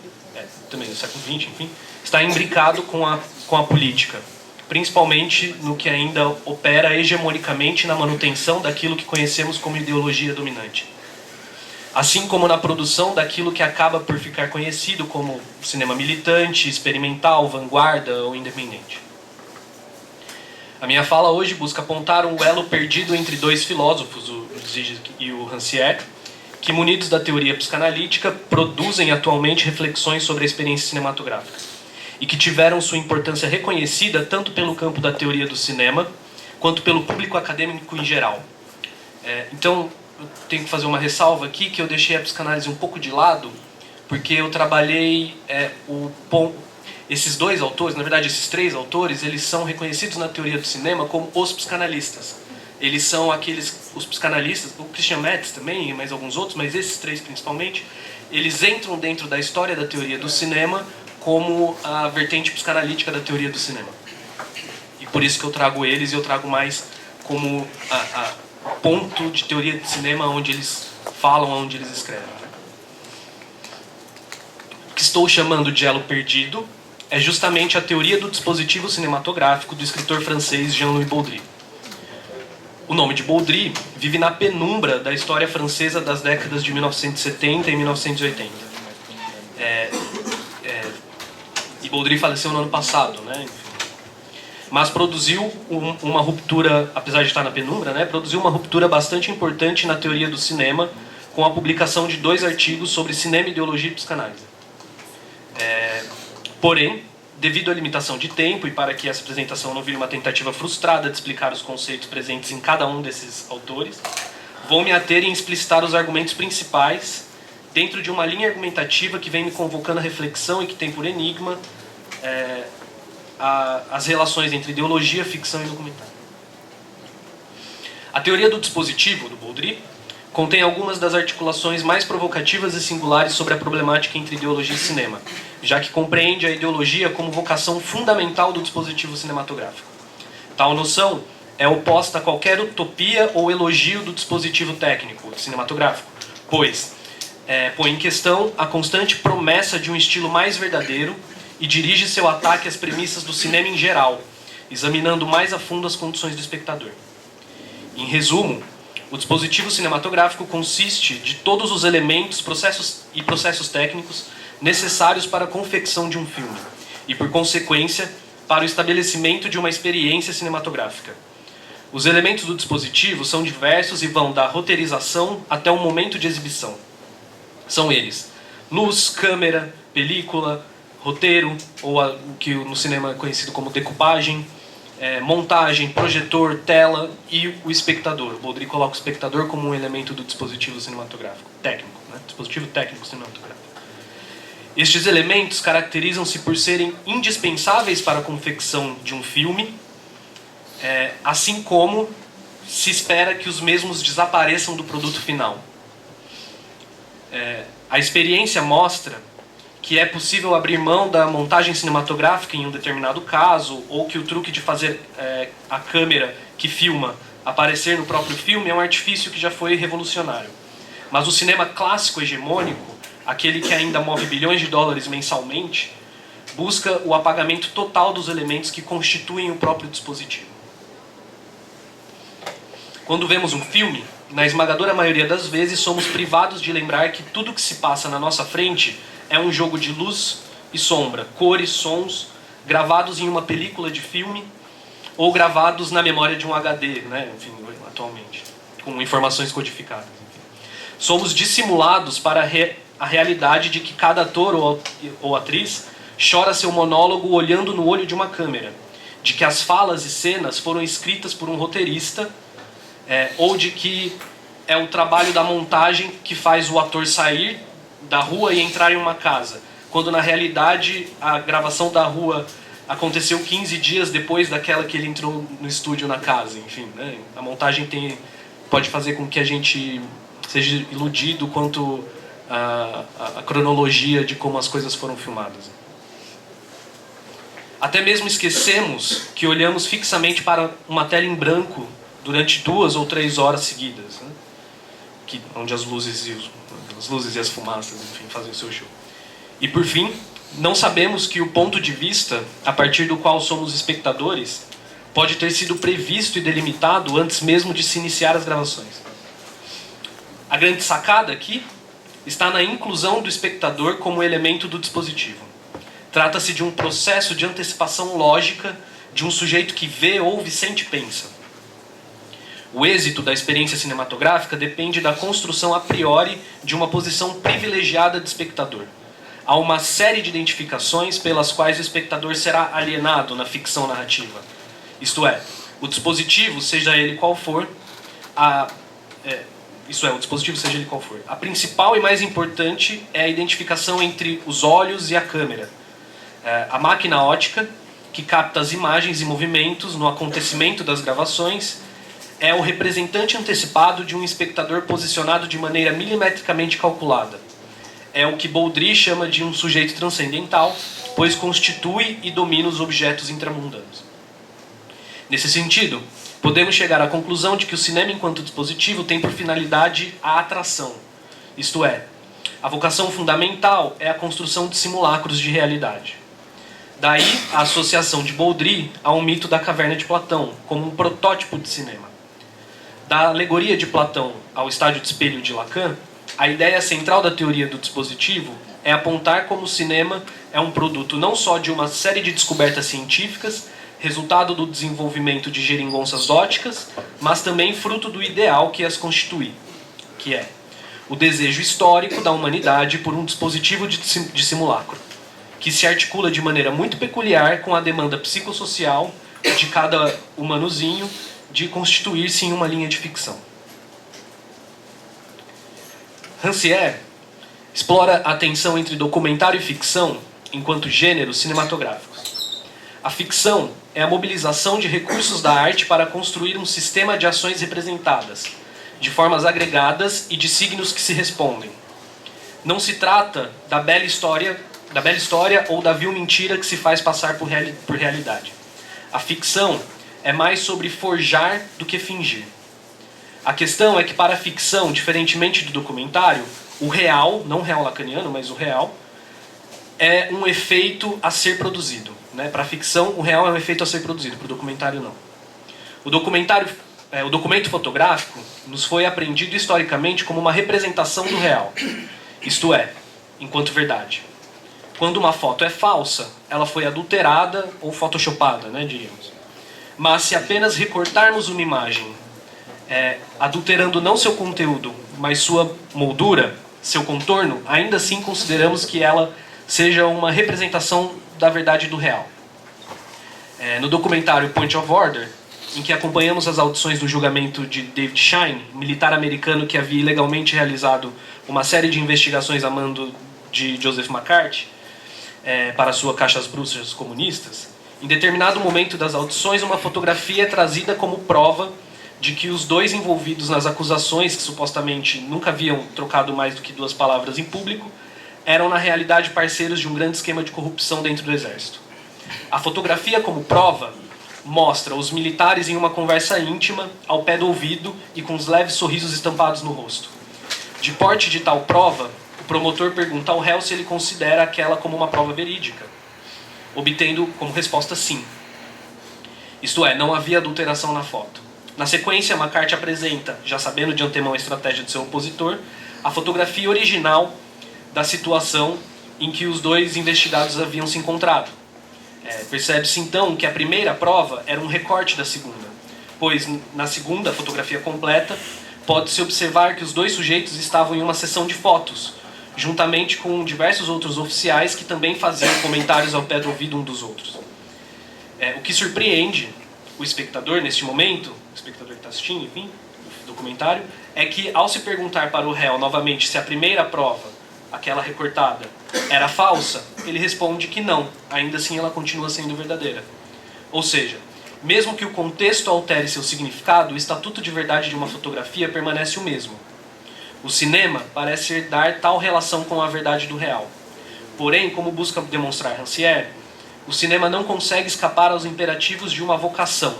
S5: também do século XX, enfim, está imbricado com a política, principalmente no que ainda opera hegemonicamente na manutenção daquilo que conhecemos como ideologia dominante. Assim como na produção daquilo que acaba por ficar conhecido como cinema militante, experimental, vanguarda ou independente. A minha fala hoje busca apontar um elo perdido entre dois filósofos, o Zizek e o Rancière, que, munidos da teoria psicanalítica, produzem atualmente reflexões sobre a experiência cinematográfica e que tiveram sua importância reconhecida tanto pelo campo da teoria do cinema quanto pelo público acadêmico em geral. Então, eu tenho que fazer uma ressalva aqui, que eu deixei a psicanálise um pouco de lado, porque eu trabalhei esses dois autores, na verdade esses três autores, eles são reconhecidos na teoria do cinema como os psicanalistas. Eles são os psicanalistas, o Christian Metz também, e mais alguns outros, mas esses três principalmente, eles entram dentro da história da teoria do cinema como a vertente psicanalítica da teoria do cinema. E por isso que eu trago eles, e eu trago mais como a ponto de teoria de cinema onde eles falam, onde eles escrevem. O que estou chamando de elo perdido é justamente a teoria do dispositivo cinematográfico do escritor francês Jean-Louis Baudry. O nome de Baudry vive na penumbra da história francesa das décadas de 1970 e 1980. E Baudry faleceu no ano passado, né? Mas produziu uma ruptura, apesar de estar na penumbra, né? Produziu uma ruptura bastante importante na teoria do cinema com a publicação de 2 artigos sobre cinema, ideologia e psicanálise. Porém, devido à limitação de tempo e para que essa apresentação não vire uma tentativa frustrada de explicar os conceitos presentes em cada um desses autores, vou me ater em explicitar os argumentos principais dentro de uma linha argumentativa que vem me convocando a reflexão e que tem por enigma as relações entre ideologia, ficção e documentário. A teoria do dispositivo, do Baudry, contém algumas das articulações mais provocativas e singulares sobre a problemática entre ideologia e cinema, já que compreende a ideologia como vocação fundamental do dispositivo cinematográfico. Tal noção é oposta a qualquer utopia ou elogio do dispositivo técnico cinematográfico, pois põe em questão a constante promessa de um estilo mais verdadeiro e dirige seu ataque às premissas do cinema em geral, examinando mais a fundo as condições do espectador. Em resumo, o dispositivo cinematográfico consiste de todos os elementos, processos técnicos necessários para a confecção de um filme e, por consequência, para o estabelecimento de uma experiência cinematográfica. Os elementos do dispositivo são diversos e vão da roteirização até o momento de exibição. São eles: luz, câmera, película, roteiro, ou o que no cinema é conhecido como decupagem, montagem, projetor, tela e o espectador. O Baudry coloca o espectador como um elemento do dispositivo cinematográfico, técnico, né? Dispositivo técnico cinematográfico. Estes elementos caracterizam-se por serem indispensáveis para a confecção de um filme, assim como se espera que os mesmos desapareçam do produto final. A experiência mostra que é possível abrir mão da montagem cinematográfica em um determinado caso, ou que o truque de fazer a câmera que filma aparecer no próprio filme é um artifício que já foi revolucionário. Mas o cinema clássico hegemônico, aquele que ainda move bilhões de dólares mensalmente, busca o apagamento total dos elementos que constituem o próprio dispositivo. Quando vemos um filme, na esmagadora maioria das vezes somos privados de lembrar que tudo que se passa na nossa frente é um jogo de luz e sombra, cores, sons, gravados em uma película de filme ou gravados na memória de um HD, né? Enfim, atualmente, com informações codificadas. Somos dissimulados para a realidade de que cada ator ou atriz chora seu monólogo olhando no olho de uma câmera, de que as falas e cenas foram escritas por um roteirista, ou de que é o trabalho da montagem que faz o ator sair da rua e entrar em uma casa, quando na realidade a gravação da rua aconteceu 15 dias depois daquela que ele entrou no estúdio na casa, enfim, né? A montagem pode fazer com que a gente seja iludido quanto a cronologia de como as coisas foram filmadas. Até mesmo esquecemos que olhamos fixamente para uma tela em branco durante 2 ou 3 horas seguidas, né? Onde as luzes e as fumaças, enfim, fazem o seu show. E por fim, não sabemos que o ponto de vista a partir do qual somos espectadores pode ter sido previsto e delimitado antes mesmo de se iniciar as gravações. A grande sacada aqui está na inclusão do espectador como elemento do dispositivo. Trata-se de um processo de antecipação lógica de um sujeito que vê, ouve, sente e pensa. O êxito da experiência cinematográfica depende da construção a priori de uma posição privilegiada de espectador. Há uma série de identificações pelas quais o espectador será alienado na ficção narrativa. Isto é, o dispositivo, seja ele qual for, a principal e mais importante é a identificação entre os olhos e a câmera. A máquina ótica, que capta as imagens e movimentos no acontecimento das gravações, é o representante antecipado de um espectador posicionado de maneira milimetricamente calculada. É o que Baudry chama de um sujeito transcendental, pois constitui e domina os objetos intramundanos. Nesse sentido, podemos chegar à conclusão de que o cinema enquanto dispositivo tem por finalidade a atração. Isto é, a vocação fundamental é a construção de simulacros de realidade. Daí a associação de Baudry ao mito da caverna de Platão, como um protótipo de cinema. Da alegoria de Platão ao estádio de espelho de Lacan, a ideia central da teoria do dispositivo é apontar como o cinema é um produto não só de uma série de descobertas científicas, resultado do desenvolvimento de geringonças óticas, mas também fruto do ideal que as constitui, que é o desejo histórico da humanidade por um dispositivo de simulacro, que se articula de maneira muito peculiar com a demanda psicossocial de cada humanozinho de constituir-se em uma linha de ficção. Rancière explora a tensão entre documentário e ficção enquanto gêneros cinematográficos. A ficção é a mobilização de recursos da arte para construir um sistema de ações representadas, de formas agregadas e de signos que se respondem. Não se trata da bela história ou da vil mentira que se faz passar por realidade. A ficção é mais sobre forjar do que fingir. A questão é que para a ficção, diferentemente do documentário, o real, não o real lacaniano, mas o real, é um efeito a ser produzido. Né? Para a ficção, o real é um efeito a ser produzido, para o documentário não. O documento fotográfico nos foi apreendido historicamente como uma representação do real. Isto é, enquanto verdade. Quando uma foto é falsa, ela foi adulterada ou photoshopada, né, diríamos. Mas se apenas recortarmos uma imagem, adulterando não seu conteúdo, mas sua moldura, seu contorno, ainda assim consideramos que ela seja uma representação da verdade do real. No documentário Point of Order, em que acompanhamos as audições do julgamento de David Shine, militar americano que havia ilegalmente realizado uma série de investigações a mando de Joseph McCarthy para sua caixas bruxas comunistas, em determinado momento das audições, uma fotografia é trazida como prova de que os dois envolvidos nas acusações, que supostamente nunca haviam trocado mais do que 2 palavras em público, eram na realidade parceiros de um grande esquema de corrupção dentro do exército. A fotografia como prova mostra os militares em uma conversa íntima, ao pé do ouvido e com os leves sorrisos estampados no rosto. De porte de tal prova, o promotor pergunta ao réu se ele considera aquela como uma prova verídica, obtendo como resposta sim. Isto é, não havia adulteração na foto. Na sequência, McCarthy apresenta, já sabendo de antemão a estratégia de seu opositor, a fotografia original da situação em que os dois investigados haviam se encontrado. Percebe-se então que a primeira prova era um recorte da segunda, pois na segunda fotografia completa pode-se observar que os dois sujeitos estavam em uma sessão de fotos, juntamente com diversos outros oficiais que também faziam comentários ao pé do ouvido um dos outros. O que surpreende o espectador neste momento, o espectador que está assistindo, enfim, o documentário, é que ao se perguntar para o réu novamente se a primeira prova aquela recortada, era falsa, ele responde que não, ainda assim ela continua sendo verdadeira. Ou seja, mesmo que o contexto altere seu significado, o estatuto de verdade de uma fotografia permanece o mesmo. O cinema parece herdar tal relação com a verdade do real. Porém, como busca demonstrar Rancière, o cinema não consegue escapar aos imperativos de uma vocação,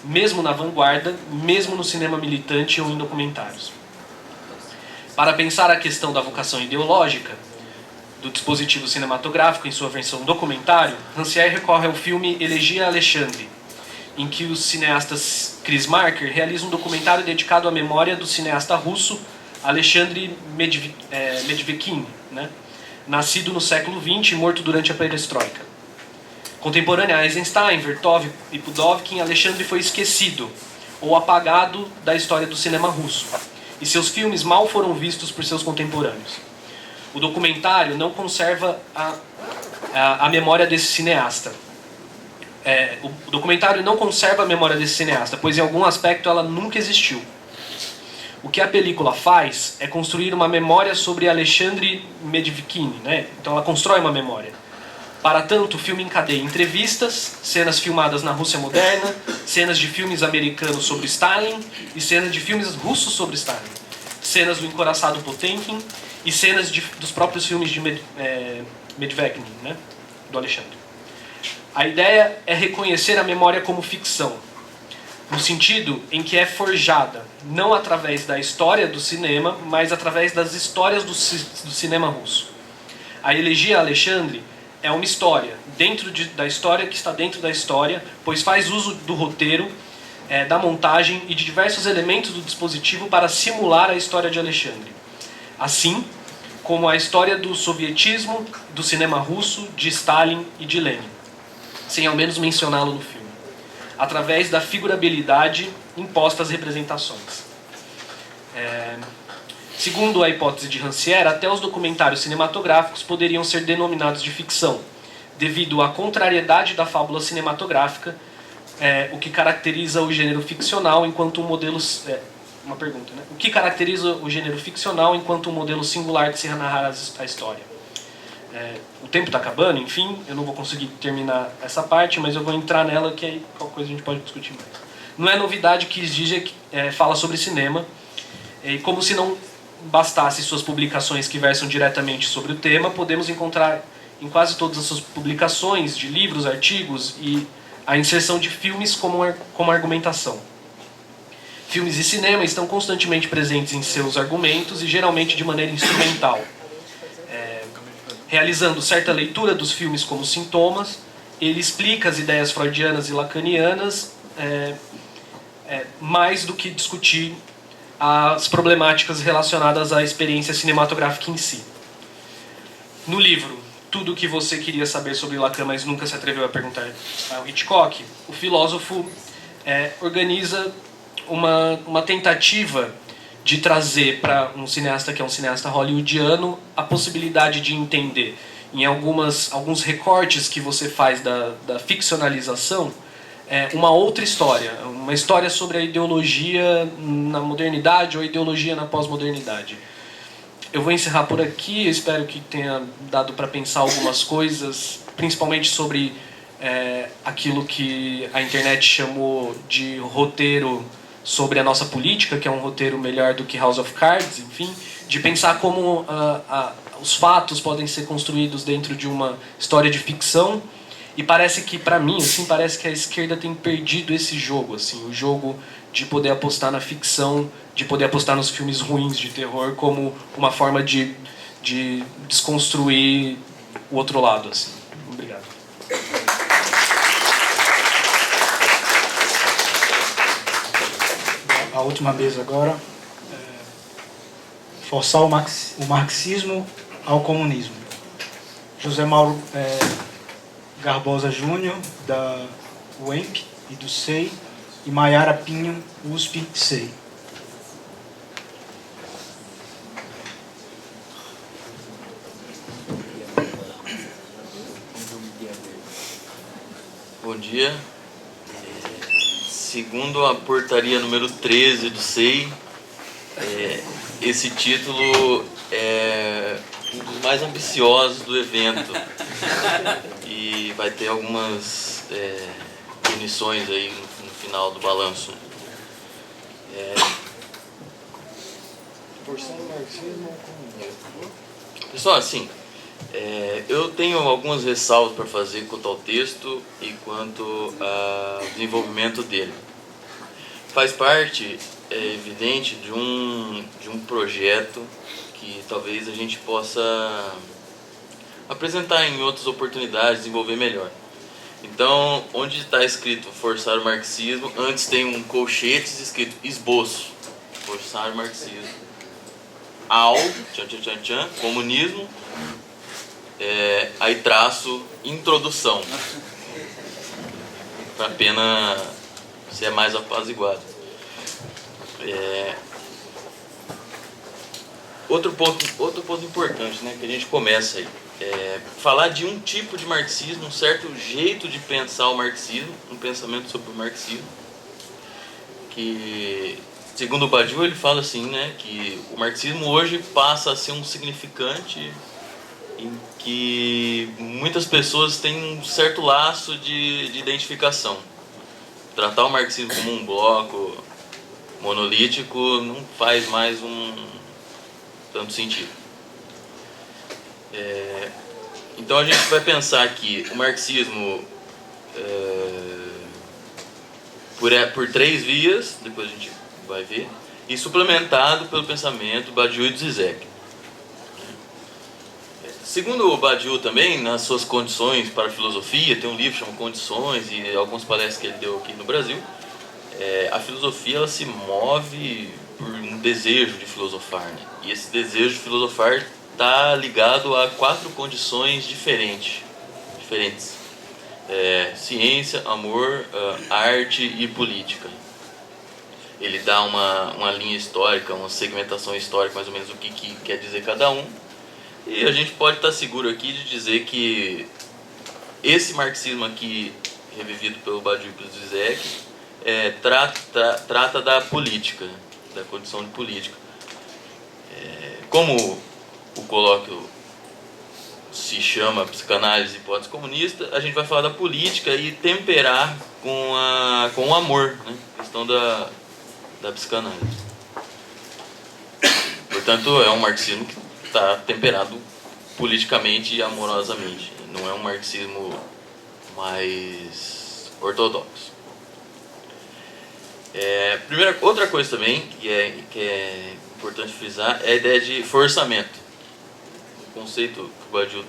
S5: mesmo na vanguarda, mesmo no cinema militante ou em documentários. Para pensar a questão da vocação ideológica do dispositivo cinematográfico em sua versão documentário, Rancière recorre ao filme Elegia a Alexandre, em que o cineasta Chris Marker realiza um documentário dedicado à memória do cineasta russo Alexandre Medvedkin, né? Nascido no século XX e morto durante a perestroika. Contemporâneo a Eisenstein, Vertov e Pudovkin, Alexandre foi esquecido ou apagado da história do cinema russo, e seus filmes mal foram vistos por seus contemporâneos. O documentário não conserva a memória desse cineasta. O documentário não conserva a memória desse cineasta, pois em algum aspecto ela nunca existiu. O que a película faz é construir uma memória sobre Alexandre Medvedkin, né? Então ela constrói uma memória. Para tanto, o filme encadeia entrevistas, cenas filmadas na Rússia moderna, cenas de filmes americanos sobre Stalin e cenas de filmes russos sobre Stalin, cenas do encoraçado Potemkin e cenas dos próprios filmes de Medvedkin, né? Do Alexandre. A ideia é reconhecer a memória como ficção, no sentido em que é forjada, não através da história do cinema, mas através das histórias do cinema russo. A Elegia a Alexandre é uma história, da história que está dentro da história, pois faz uso do roteiro, da montagem e de diversos elementos do dispositivo para simular a história de Alexandre. Assim como a história do sovietismo, do cinema russo, de Stalin e de Lenin, sem ao menos mencioná-lo no filme, através da figurabilidade imposta às representações. Segundo a hipótese de Rancière, até os documentários cinematográficos poderiam ser denominados de ficção, devido à contrariedade da fábula cinematográfica, o que caracteriza o gênero ficcional enquanto um modelo... uma pergunta, né? O que caracteriza o gênero ficcional enquanto um modelo singular de se narrar a história? O tempo está acabando, enfim, eu não vou conseguir terminar essa parte, mas eu vou entrar nela, que aí qualquer coisa a gente pode discutir mais. Não é novidade que Zizek fala sobre cinema, e como se não bastasse suas publicações que versam diretamente sobre o tema, podemos encontrar em quase todas as suas publicações de livros, artigos e a inserção de filmes como argumentação. Filmes e cinema estão constantemente presentes em seus argumentos e geralmente de maneira instrumental, realizando certa leitura dos filmes como sintomas. Ele explica as ideias freudianas e lacanianas mais do que discutir as problemáticas relacionadas à experiência cinematográfica em si. No livro Tudo o que você queria saber sobre Lacan, mas nunca se atreveu a perguntar ao Hitchcock, o filósofo organiza uma tentativa de trazer para um cineasta que é um cineasta hollywoodiano a possibilidade de entender em alguns recortes que você faz da ficcionalização uma outra história, uma história sobre a ideologia na modernidade ou a ideologia na pós-modernidade. Eu vou encerrar por aqui, eu espero que tenha dado para pensar algumas coisas, principalmente sobre aquilo que a internet chamou de roteiro sobre a nossa política, que é um roteiro melhor do que House of Cards, enfim, de pensar como os fatos podem ser construídos dentro de uma história de ficção. E parece que, para mim, assim, parece que a esquerda tem perdido esse jogo, assim, o jogo de poder apostar na ficção, de poder apostar nos filmes ruins de terror como uma forma de desconstruir o outro lado, assim. Obrigado.
S1: A última mesa agora. Forçar o marxismo ao comunismo. José Mauro Garbosa Júnior, da UEMP e do SEI, e Maiara Pinho, USP SEI.
S6: Bom dia. Segundo a portaria número 13 do SEI, esse título um dos mais ambiciosos do evento. E vai ter algumas punições aí no final do balanço. Forçando o marxismo ou comunismo? Pessoal, assim, eu tenho algumas ressalvas para fazer quanto ao texto e quanto ao desenvolvimento dele. Faz parte, é evidente, de um projeto que talvez a gente possa apresentar em outras oportunidades, desenvolver melhor. Então, onde está escrito forçar o marxismo, antes tem um colchete escrito esboço, forçar o marxismo, ao, comunismo, aí traço introdução, para a pena ser mais apaziguado. Outro ponto importante, né, que a gente começa aí, falar de um tipo de marxismo, um certo jeito de pensar o marxismo, um pensamento sobre o marxismo, que, segundo o Badiou, ele fala assim, né, que o marxismo hoje passa a ser um significante em que muitas pessoas têm um certo laço de identificação. Tratar o marxismo como um bloco monolítico não faz mais tanto sentido. Então a gente vai pensar que o marxismo por 3 vias, depois a gente vai ver, e suplementado pelo pensamento Badiou e do Zizek. Segundo o Badiou também, nas suas condições para a filosofia, tem um livro chamado Condições e algumas palestras que ele deu aqui no Brasil, a filosofia ela se move por um desejo de filosofar, né? E esse desejo de filosofar está ligado a 4 condições diferentes. Ciência, amor, arte e política. Ele dá uma linha histórica, uma segmentação histórica, mais ou menos o que quer dizer cada um. E a gente pode estar seguro aqui de dizer que esse marxismo aqui, revivido pelo Badiou e pelo Zizek, trata da política, da condição de política. Como o colóquio se chama Psicanálise e Hipótese Comunista, a gente vai falar da política e temperar com o amor, né? A questão da psicanálise. Portanto, é um marxismo que está temperado politicamente e amorosamente. Não é um marxismo mais ortodoxo. Outra coisa também que é importante frisar é a ideia de forçamento. Um conceito que o Badiou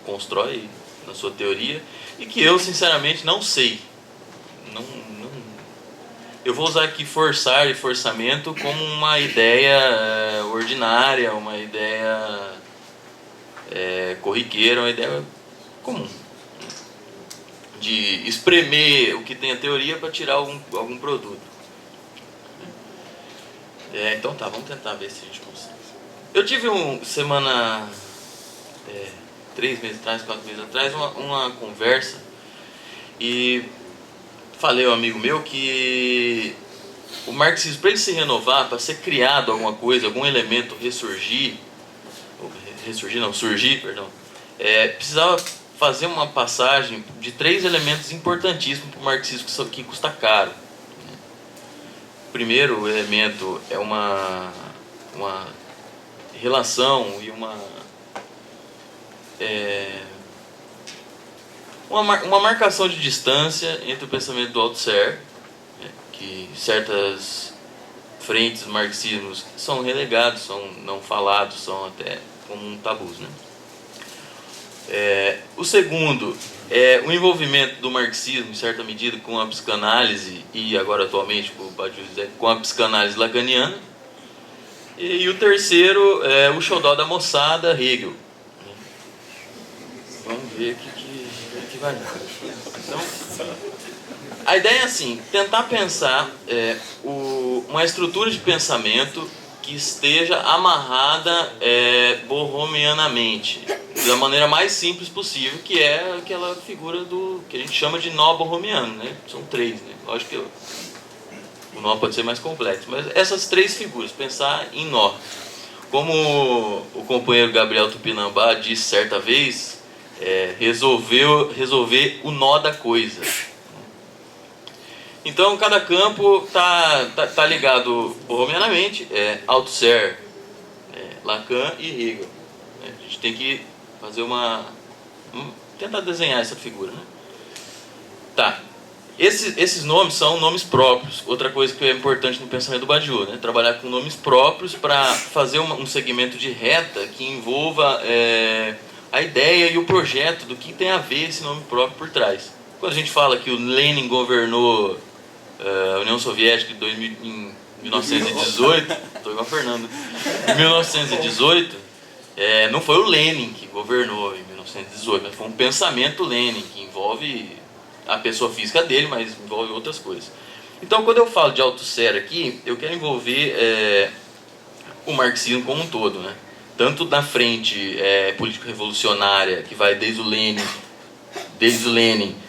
S6: constrói na sua teoria e que eu sinceramente não sei. Eu vou usar aqui forçar e forçamento como uma ideia ordinária, uma ideia corriqueira, uma ideia comum. De espremer o que tem a teoria para tirar algum produto. Então tá, vamos tentar ver se a gente consegue. Eu tive 3 meses atrás, 4 meses atrás, uma conversa e falei ao amigo meu que o marxismo, para ele se renovar, para ser criado alguma coisa, algum elemento surgir, precisava fazer uma passagem de 3 elementos importantíssimos para o marxismo que custa caro. O primeiro elemento é uma relação e uma marcação de distância entre o pensamento do Althusser, que certas frentes do marxismo são relegados, são não falados, são até como tabus, né? O segundo é o envolvimento do marxismo, em certa medida, com a psicanálise e agora atualmente com a psicanálise lacaniana. E o terceiro é o xodó da moçada, Hegel. Vamos ver o que vai dar. Então, a ideia é assim, tentar pensar uma estrutura de pensamento que esteja amarrada borromianamente, da maneira mais simples possível, que é aquela figura que a gente chama de nó borromiano, né? São 3, né? Lógico que o nó pode ser mais complexo, mas essas 3 figuras, pensar em nó. como o companheiro Gabriel Tupinambá disse certa vez, resolver o nó da coisa. Então, cada campo tá ligado, romanamente, Althusser, Lacan e Hegel. A gente tem que fazer tentar desenhar essa figura, né? Tá. Esses nomes são nomes próprios. Outra coisa que é importante no pensamento do Badiou, né? Trabalhar com nomes próprios para fazer um segmento de reta que envolva a ideia e o projeto do que tem a ver esse nome próprio por trás. Quando a gente fala que o Lenin governou a União Soviética em 1918, estou igual a Fernando, em 1918, não foi o Lenin que governou em 1918, mas foi um pensamento Lenin que envolve a pessoa física dele, mas envolve outras coisas. Então, quando eu falo de Althusser aqui, eu quero envolver o marxismo como um todo, né? Tanto na frente político-revolucionária, que vai desde o Lenin,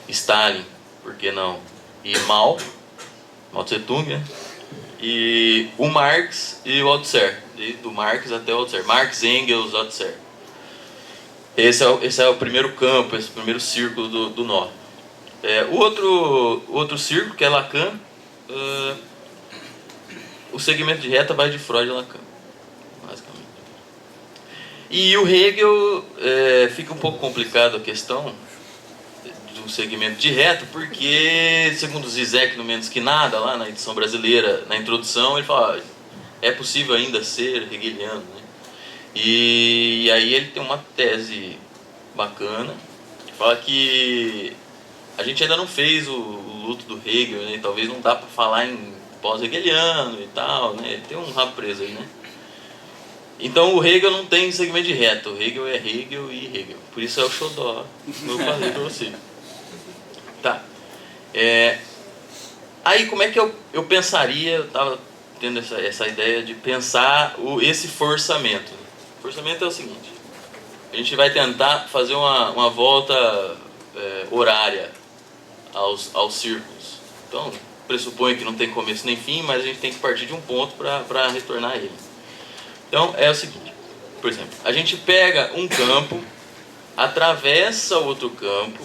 S6: Stalin, por que não, e Mao Tse Tung, né? E o Marx e o Althusser, do Marx até o Althusser, Marx, Engels, Althusser. Esse é o primeiro campo, esse é o primeiro círculo do nó. O outro círculo, que é Lacan, o segmento de reta vai de Freud a Lacan, basicamente. E o Hegel, fica um pouco complicado a questão do segmento de reta, porque, segundo o Zizek, no Menos Que Nada, lá na edição brasileira, na introdução, ele fala, é possível ainda ser hegeliano, né? E aí ele tem uma tese bacana, que fala que a gente ainda não fez o luto do Hegel, né? Talvez não dá para falar em pós-hegeliano e tal, né? Tem um rabo preso aí, né? Então o Hegel não tem segmento de reta, o Hegel é Hegel e Hegel. Por isso é o xodó que eu falei para você. Tá. Aí como é que eu pensaria, eu estava tendo essa ideia de pensar esse forçamento. O forçamento é o seguinte, a gente vai tentar fazer uma volta horária aos círculos. Então, pressupõe que não tem começo nem fim, mas a gente tem que partir de um ponto para retornar a ele. Então, é o seguinte, por exemplo, a gente pega um campo, atravessa outro campo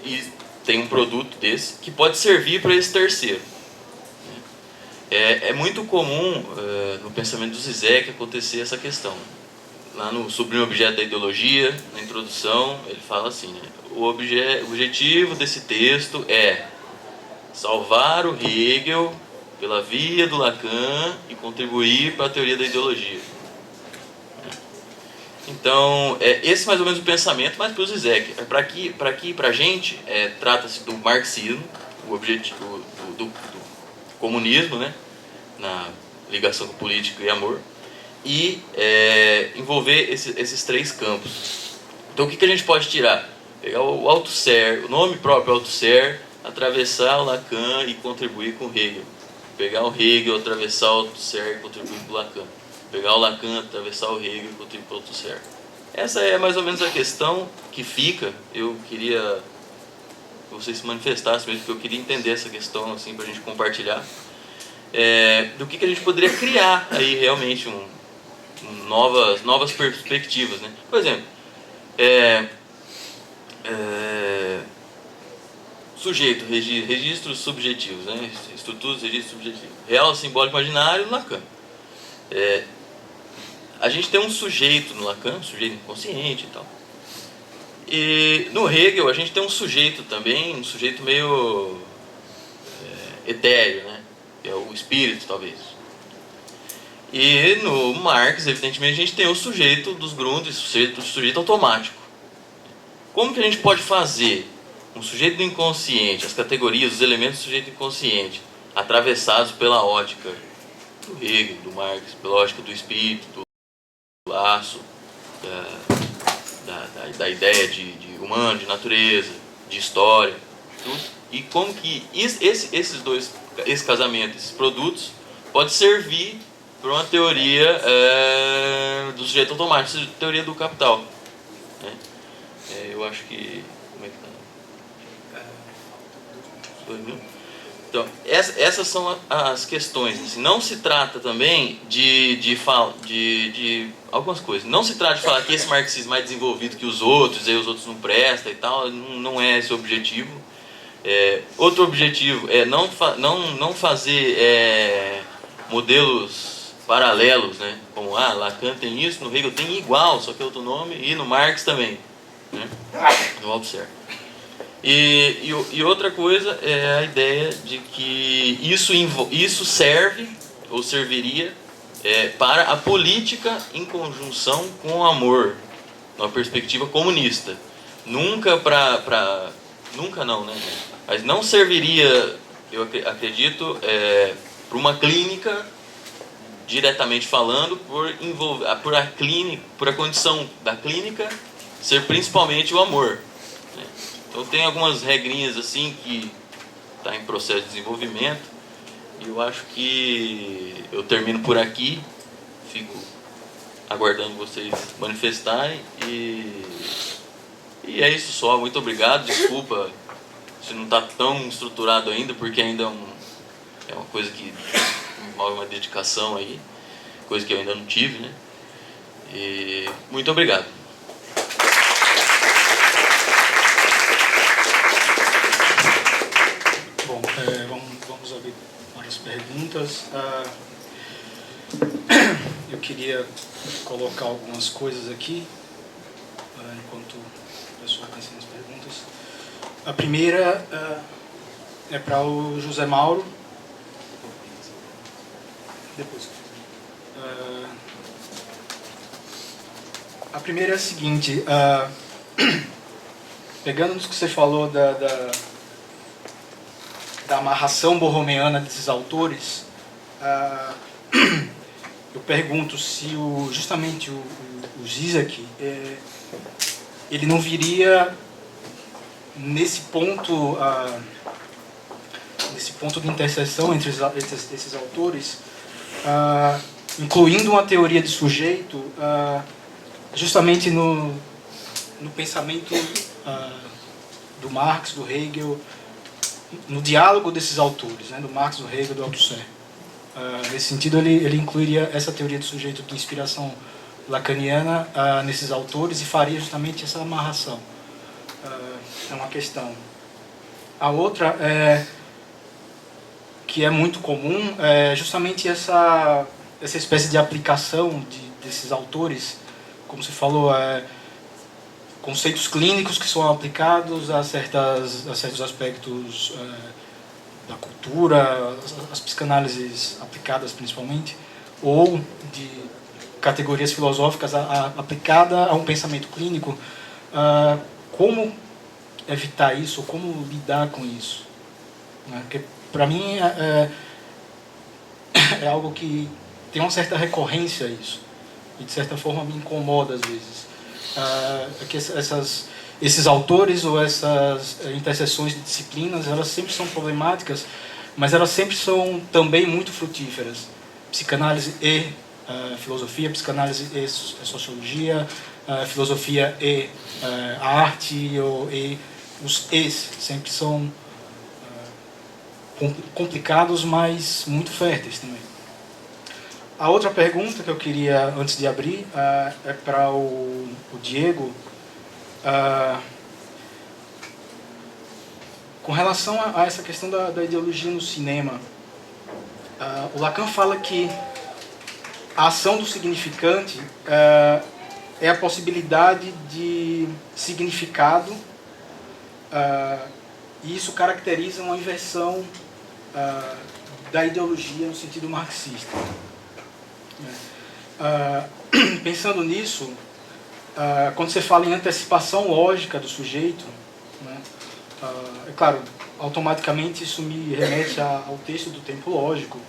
S6: e tem um produto desse que pode servir para esse terceiro. É muito comum no pensamento do Zizek acontecer essa questão. Lá no Sublime Objeto da Ideologia, na introdução, ele fala assim, né? O objetivo desse texto é salvar o Hegel pela via do Lacan e contribuir para a teoria da ideologia. Então, esse é mais ou menos o pensamento, mas para o Zizek. Para a gente, trata-se do marxismo, o objetivo do comunismo, né? Na ligação com política e amor, e envolver esses três campos. Então, o que a gente pode tirar? Pegar o Althusser, o nome próprio Althusser, atravessar o Lacan e contribuir com o Hegel. Pegar o Hegel, atravessar o Althusser e contribuir com o Lacan. Pegar o Lacan, atravessar o Hegel e contribuir com o Althusser. Essa é mais ou menos a questão que fica. Eu queria que vocês se manifestassem mesmo, porque eu queria entender essa questão assim, para a gente compartilhar. Do que a gente poderia criar aí realmente novas perspectivas, né? Por exemplo, sujeito, registros subjetivos, né? Estruturas, registros subjetivos. Real, simbólico, imaginário, Lacan. A gente tem um sujeito no Lacan, um sujeito inconsciente e tal. E no Hegel a gente tem um sujeito também, um sujeito meio etéreo, né? Que é o espírito, talvez. E no Marx, evidentemente, a gente tem o sujeito dos Grunds, o sujeito automático. Como que a gente pode fazer um sujeito do inconsciente, as categorias, os elementos do sujeito inconsciente, atravessados pela ótica do Hegel, do Marx, pela ótica do espírito, do laço, da ideia de humano, de natureza, de história, tudo. E como que esse casamento, esses produtos, pode servir para uma teoria do sujeito automático, teoria do capital. Né? Eu acho que... Como é que tá? 2 minutos? Então, essas são as questões. Assim, não se trata também de algumas coisas. Não se trata de falar que esse marxismo é mais desenvolvido que os outros, aí os outros não prestam e tal. Não é esse o objetivo. Outro objetivo é não fazer modelos paralelos, né? Como Lacan tem isso, no Hegel tem igual, só que é outro nome, e no Marx também, né? No Althusser. E outra coisa é a ideia de que isso serve, ou serviria, para a política em conjunção com o amor, numa perspectiva comunista. Nunca nunca não, né? Mas não serviria, eu acredito, para uma clínica, diretamente falando, por a condição da clínica ser principalmente o amor. Então tem algumas regrinhas assim que está em processo de desenvolvimento, e eu acho que eu termino por aqui, fico aguardando vocês manifestarem, e é isso só. Muito obrigado, desculpa se não está tão estruturado ainda, porque ainda é uma coisa que envolve uma dedicação aí, coisa que eu ainda não tive, né? E muito obrigado.
S1: Vamos abrir várias perguntas. Eu queria colocar algumas coisas aqui, enquanto o pessoal pensa nas perguntas. A primeira é para o José Mauro. Depois. A primeira é a seguinte: pegando no que você falou da amarração borromeana desses autores, eu pergunto se justamente o Zizek ele não viria nesse ponto de interseção entre esses autores, incluindo uma teoria de sujeito, justamente no pensamento do Marx, do Hegel, no diálogo desses autores, né, do Marx, do Hegel, do Althusser. Nesse sentido, ele incluiria essa teoria de sujeito de inspiração lacaniana nesses autores e faria justamente essa amarração. É uma questão. A outra, que é muito comum, é justamente essa espécie de aplicação desses autores, como você falou, conceitos clínicos que são aplicados a certos aspectos da cultura, as psicanálises aplicadas principalmente, ou de categorias filosóficas aplicada a um pensamento clínico. Como evitar isso, como lidar com isso? Porque, para mim, é algo que tem uma certa recorrência a isso, e de certa forma me incomoda às vezes. Que esses autores ou essas interseções de disciplinas, elas sempre são problemáticas, mas elas sempre são também muito frutíferas. Psicanálise e filosofia, psicanálise e sociologia, filosofia e arte, e os E's sempre são complicados, mas muito férteis também. A outra pergunta que eu queria, antes de abrir, é para o Diego. Com relação a essa questão da ideologia no cinema, o Lacan fala que a ação do significante é a possibilidade de significado, e isso caracteriza uma inversão da ideologia no sentido marxista. Pensando nisso, quando você fala em antecipação lógica do sujeito, né, é claro, automaticamente isso me remete ao texto do tempo lógico,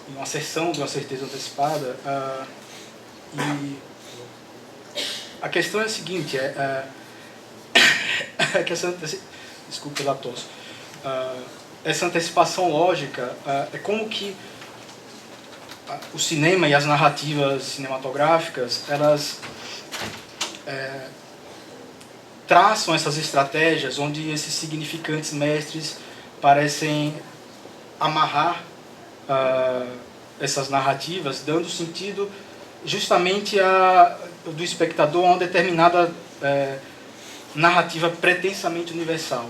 S1: e uma asserção de uma certeza antecipada. E a questão é a seguinte: que desculpe pela tosse. Essa antecipação lógica é como que o cinema e as narrativas cinematográficas, elas traçam essas estratégias onde esses significantes mestres parecem amarrar essas narrativas, dando sentido justamente do espectador a uma determinada narrativa pretensamente universal,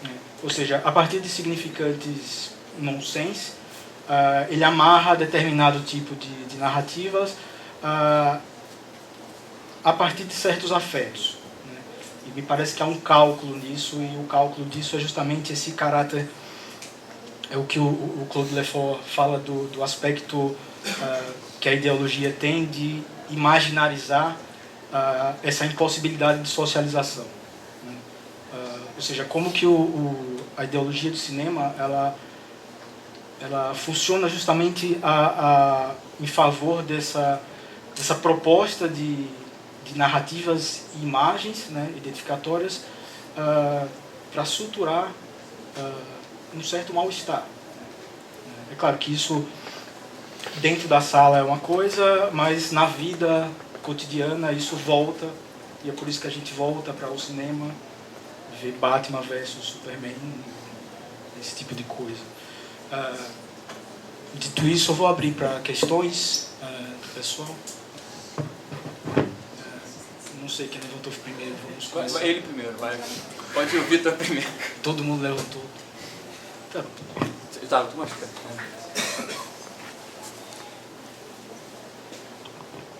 S1: né? Ou seja, a partir de significantes nonsense, ele amarra determinado tipo de narrativas a partir de certos afetos, né? E me parece que há um cálculo nisso, e o cálculo disso é justamente esse caráter, é o que o Claude Lefort fala do aspecto que a ideologia tem de imaginarizar essa impossibilidade de socialização, né? Ou seja, como que a ideologia do cinema ela funciona justamente em favor dessa proposta de narrativas e imagens, né, identificatórias, para suturar um certo mal-estar. É claro que isso dentro da sala é uma coisa, mas na vida cotidiana isso volta, e é por isso que a gente volta para o cinema, ver Batman versus Superman, esse tipo de coisa. Dito isso, eu vou abrir para questões do pessoal. Não sei quem levantou primeiro, vamos começar.
S7: Ele primeiro, vai. Pode ir o Vitor primeiro.
S1: Todo mundo levantou. Tá.
S7: Tá, tu machuca.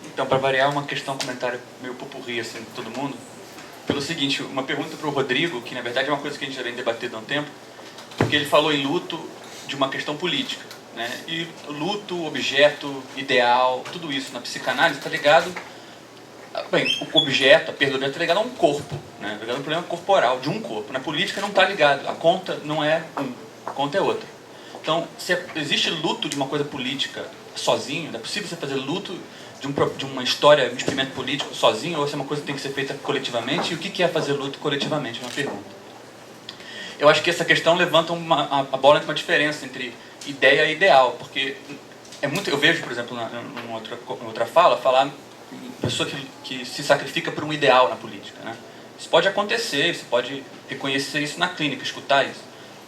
S3: Então, para variar, uma questão, um comentário meio popurrí assim, de todo mundo. Pelo seguinte, uma pergunta para o Rodrigo, que na verdade é uma coisa que a gente já vem debatendo há um tempo, porque ele falou em luto de uma questão política, né? E luto, objeto, ideal, tudo isso na psicanálise está ligado... Bem, o objeto, a perda do objeto está ligado a um corpo, né? Está ligado a um problema corporal, de um corpo. Na política não está ligado, a conta não é a conta é outra. Então, se existe luto de uma coisa política sozinho, é possível você fazer luto de uma história, um experimento político sozinho, ou se é uma coisa que tem que ser feita coletivamente? E o que é fazer luto coletivamente? É uma pergunta. Eu acho que essa questão levanta a bola de uma diferença entre ideia e ideal, porque eu vejo, por exemplo, em outra fala, falar pessoa que se sacrifica por um ideal na política, né? Isso pode acontecer, você pode reconhecer isso na clínica, escutar isso,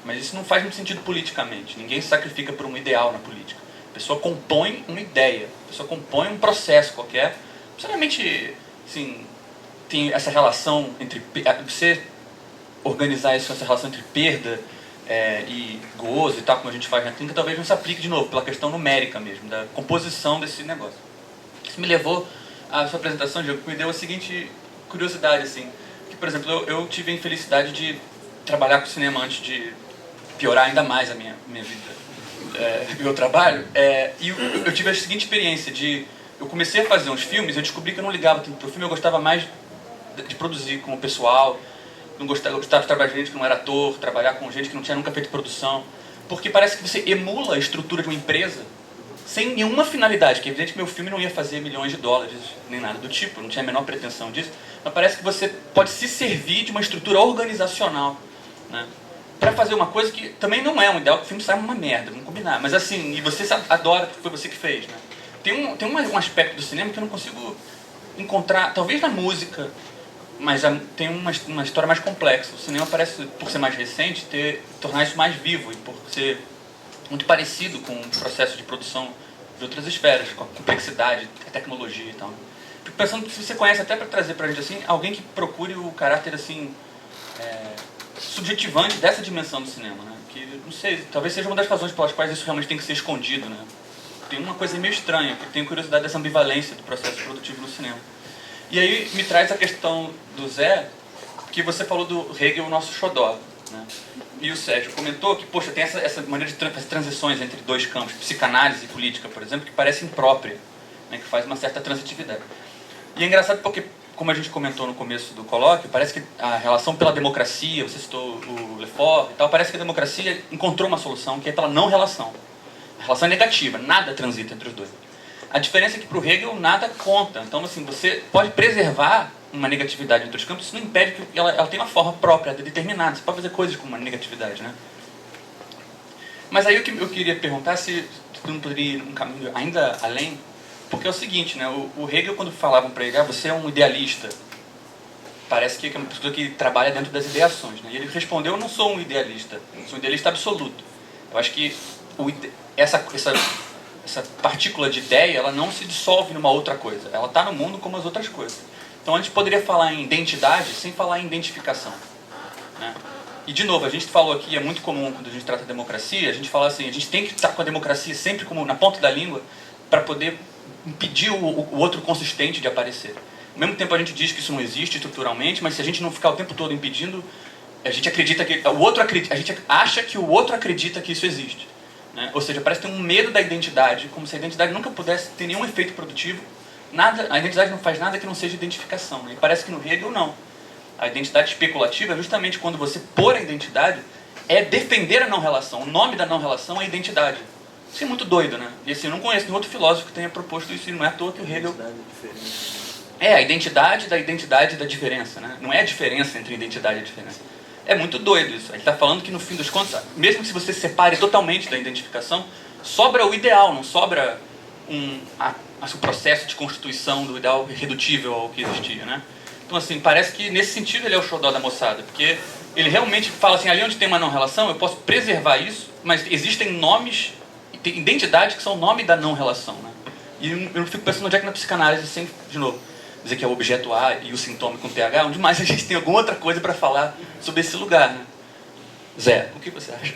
S3: mas isso não faz muito sentido politicamente. Ninguém se sacrifica por um ideal na política. A pessoa compõe uma ideia, a pessoa compõe um processo qualquer. Não necessariamente, assim, tem essa relação entre... Você organizar essa relação entre perda e gozo e tal, como a gente faz na clínica, talvez não se aplique de novo, pela questão numérica mesmo, da composição desse negócio. Isso me levou à sua apresentação, Diego, que me deu a seguinte curiosidade, assim, que, por exemplo, eu tive a infelicidade de trabalhar com cinema antes de piorar ainda mais a minha vida, meu trabalho, e eu tive a seguinte experiência de... Eu comecei a fazer uns filmes, eu descobri que eu não ligava tanto pro filme, eu gostava mais de produzir com o pessoal, eu gostava de trabalhar com gente que não era ator, trabalhar com gente que não tinha nunca feito produção, porque parece que você emula a estrutura de uma empresa sem nenhuma finalidade, que é evidente que meu filme não ia fazer milhões de dólares, nem nada do tipo, não tinha a menor pretensão disso, mas parece que você pode se servir de uma estrutura organizacional, né, para fazer uma coisa que também não é um ideal, que o filme sai uma merda, vamos combinar, mas assim, e você adora porque foi você que fez, né. Tem um aspecto do cinema que eu não consigo encontrar, talvez na música, mas tem uma história mais complexa. O cinema parece, por ser mais recente, tornar isso mais vivo e por ser muito parecido com o processo de produção de outras esferas, com a complexidade, a tecnologia e tal. Fico pensando que se você conhece, até para trazer para a gente assim, alguém que procure o caráter assim subjetivante dessa dimensão do cinema, né? Que, não sei, talvez seja uma das razões pelas quais isso realmente tem que ser escondido, né? Tem uma coisa meio estranha, porque tenho curiosidade dessa ambivalência do processo produtivo no cinema. E aí me traz a questão do Zé, que você falou do Hegel, o nosso xodó, né? E o Sérgio comentou que, poxa, tem essa maneira de fazer transições entre dois campos, psicanálise e política, por exemplo, que parece imprópria, né? Que faz uma certa transitividade. E é engraçado porque, como a gente comentou no começo do colóquio, parece que a relação pela democracia, você citou o Lefort e tal, parece que a democracia encontrou uma solução que é pela não relação. A relação é negativa, nada transita entre os dois. A diferença é que para o Hegel nada conta. Então, assim, você pode preservar uma negatividade entre os campos, isso não impede que ela tenha uma forma própria, determinada. Você pode fazer coisas com uma negatividade, né? Mas aí o que eu queria perguntar se não poderia ir um caminho ainda além, porque é o seguinte, né? O Hegel, quando falavam para ele, você é um idealista, parece que é uma pessoa que trabalha dentro das ideações, né? E ele respondeu, eu não sou um idealista, eu sou um idealista absoluto.
S8: Eu acho que essa partícula de ideia, ela não se dissolve numa outra coisa. Ela está no mundo como as outras coisas. Então a gente poderia falar em identidade sem falar em identificação, né? E de novo, a gente falou aqui, é muito comum quando a gente trata de democracia, a gente fala assim, a gente tem que estar com a democracia sempre como na ponta da língua para poder impedir o outro consistente de aparecer. Ao mesmo tempo a gente diz que isso não existe estruturalmente, mas se a gente não ficar o tempo todo impedindo, a gente acredita que o outro acredita, a gente acha que o outro acredita que isso existe, né? Ou seja, parece ter um medo da identidade, como se a identidade nunca pudesse ter nenhum efeito produtivo. A identidade não faz nada que não seja identificação, né? E parece que no Hegel não. A identidade especulativa é justamente quando você pôr a identidade é defender a não-relação. O nome da não-relação é identidade. Isso é muito doido, né? E assim, eu não conheço nenhum outro filósofo que tenha proposto isso, e não é à toa que o Hegel... É, a identidade da diferença, né? Não é a diferença entre identidade e diferença. É muito doido isso. Ele está falando que no fim dos contos, mesmo que você se separe totalmente da identificação, sobra o ideal, não sobra o processo de constituição do ideal irredutível ao que existia, né? Então, assim, parece que nesse sentido ele é o xodó da moçada, porque ele realmente fala assim, ali onde tem uma não-relação, eu posso preservar isso, mas existem nomes, identidades que são o nome da não-relação, né? E eu fico pensando onde é que na psicanálise, sem, de novo, dizer que é o objeto A e o sintoma com TH, onde mais a gente tem alguma outra coisa para falar sobre esse lugar, né? Zé, o que você acha?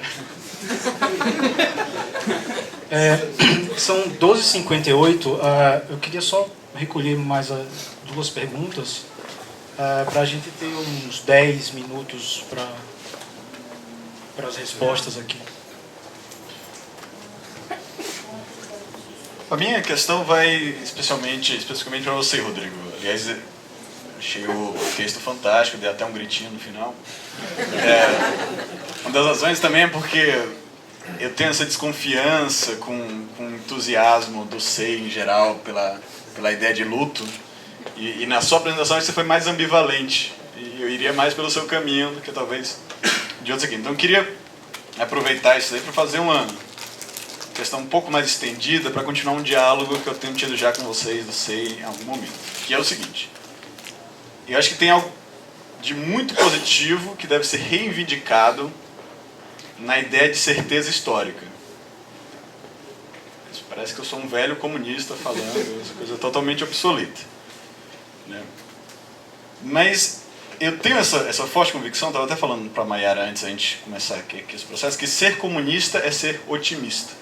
S1: São 12h58, eu queria só recolher mais duas perguntas, para a gente ter uns 10 minutos para as respostas aqui.
S9: A minha questão vai especificamente para você, Rodrigo. Aliás, eu achei o texto fantástico, dei até um gritinho no final. Uma das razões também é porque eu tenho essa desconfiança com o entusiasmo do SEI em geral pela ideia de luto. E na sua apresentação você foi mais ambivalente. E eu iria mais pelo seu caminho do que talvez de outros aqui. Então eu queria aproveitar isso aí para fazer uma questão um pouco mais estendida, para continuar um diálogo que eu tenho tido já com vocês do SEI em algum momento. Que é o seguinte. Eu acho que tem algo de muito positivo que deve ser reivindicado na ideia de certeza histórica. Isso parece que eu sou um velho comunista falando, essa coisa totalmente obsoleta, né? Mas eu tenho essa forte convicção, estava até falando para a Mayara antes da gente começar aqui esse processo, que ser comunista é ser otimista.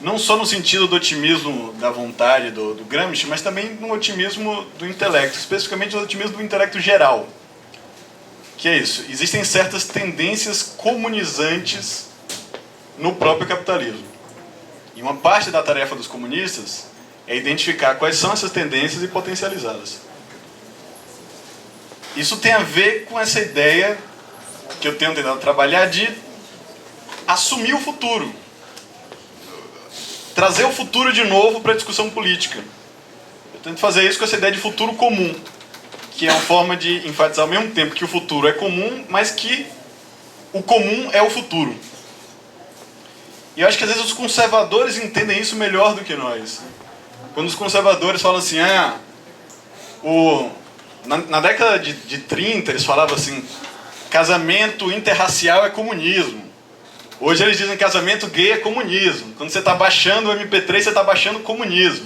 S9: Não só no sentido do otimismo da vontade do Gramsci, mas também no otimismo do intelecto, especificamente no otimismo do intelecto geral. Que é isso, existem certas tendências comunizantes no próprio capitalismo. E uma parte da tarefa dos comunistas é identificar quais são essas tendências e potencializá-las. Isso tem a ver com essa ideia que eu tenho tentado trabalhar de assumir o futuro. Trazer o futuro de novo para a discussão política. Eu tento fazer isso com essa ideia de futuro comum, que é uma forma de enfatizar ao mesmo tempo que o futuro é comum, mas que o comum é o futuro. E eu acho que às vezes os conservadores entendem isso melhor do que nós. Quando os conservadores falam assim, na década de 30 eles falavam assim, casamento interracial é comunismo. Hoje eles dizem que casamento gay é comunismo. Quando você está baixando o MP3, você está baixando o comunismo.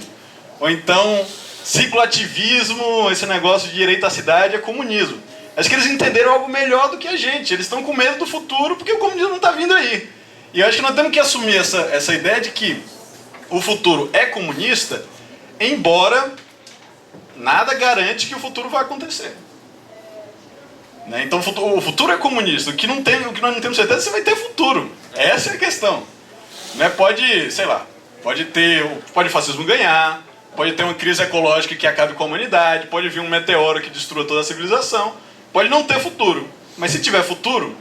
S9: Ou então, cicloativismo, esse negócio de direito à cidade é comunismo. Acho que eles entenderam algo melhor do que a gente. Eles estão com medo do futuro porque o comunismo não está vindo aí. E eu acho que nós temos que assumir essa ideia de que o futuro é comunista, embora nada garante que o futuro vai acontecer. Né? Então o futuro é comunista. O que nós não temos certeza é se vai ter futuro. Essa é a questão. Né? Pode o fascismo ganhar, pode ter uma crise ecológica que acabe com a humanidade, pode vir um meteoro que destrua toda a civilização, pode não ter futuro. Mas se tiver futuro,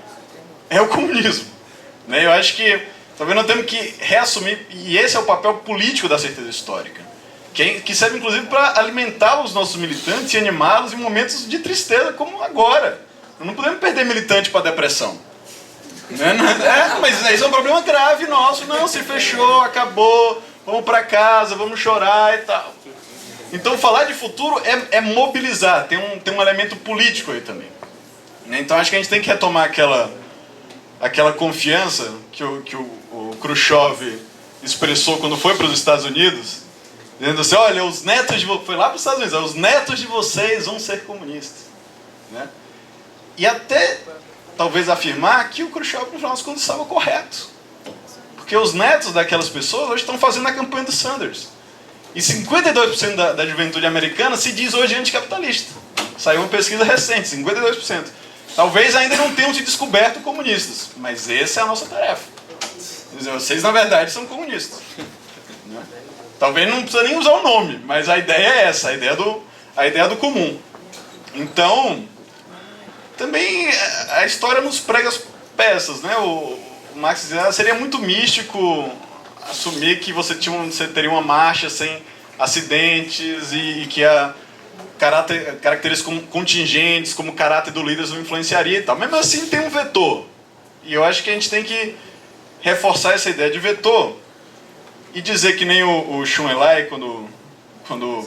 S9: é o comunismo. Né? Eu acho que talvez nós temos que reassumir, e esse é o papel político da certeza histórica, que serve inclusive para alimentar os nossos militantes e animá-los em momentos de tristeza como agora. Não podemos perder militante para depressão. Mas isso é um problema grave nosso. Não, se fechou, acabou, vamos para casa, vamos chorar e tal. Então falar de futuro é mobilizar, tem um elemento político aí também. Então acho que a gente tem que retomar aquela confiança que o Khrushchev expressou quando foi para os Estados Unidos, dizendo assim, olha, os netos de foi lá para os Estados Unidos, os netos de vocês vão ser comunistas, né? E até talvez afirmar que o Khrushchev, no final das contas, estava correto. Porque os netos daquelas pessoas hoje estão fazendo a campanha do Sanders. E 52% da juventude americana se diz hoje anticapitalista. Saiu uma pesquisa recente, 52%. Talvez ainda não tenham se descoberto comunistas, mas essa é a nossa tarefa. Quer dizer, vocês, na verdade, são comunistas. Né? Talvez não precisa nem usar o nome, mas a ideia é essa, a ideia do comum. Então, também a história nos prega as peças, né? O Marx dizia, seria muito místico assumir que você teria uma marcha sem acidentes e que características contingentes, como o caráter do líder, não influenciaria e tal. Mesmo assim, tem um vetor. E eu acho que a gente tem que reforçar essa ideia de vetor e dizer que nem o Chun Lai, quando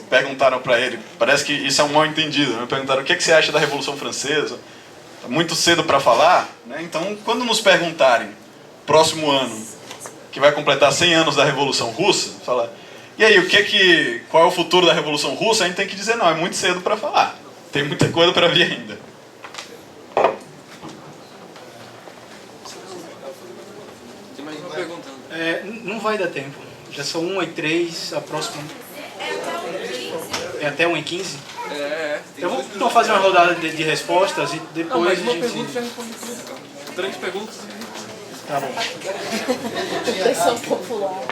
S9: perguntaram para ele, parece que isso é um mal entendido, né? Perguntaram o que você acha da Revolução Francesa. Tá muito cedo para falar, né? Então, quando nos perguntarem, próximo ano, que vai completar 100 anos da Revolução Russa, fala, e aí, qual é o futuro da Revolução Russa? A gente tem que dizer, não, é muito cedo para falar. Tem muita coisa para vir ainda.
S7: Tem mais uma pergunta.
S1: Não vai dar tempo. Já são 1h03, a próxima... É até 1h15? Eu vou fazer uma rodada de respostas e depois
S7: Não, mas uma
S1: a gente...
S7: pergunta já responde tudo, cara. 3 perguntas.
S1: Tá bom.
S10: Pressão popular.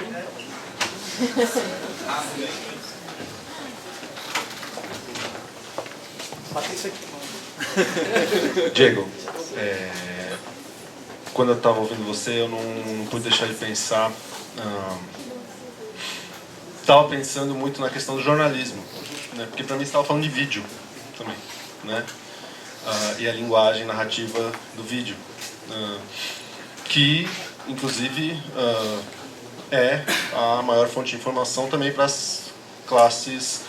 S1: Patrícia aqui.
S11: Diego, quando eu estava ouvindo você, eu não pude deixar de pensar... Estava pensando muito na questão do jornalismo, né? Porque para mim você estava falando de vídeo também, né? E a linguagem narrativa do vídeo, que inclusive é a maior fonte de informação também para as classes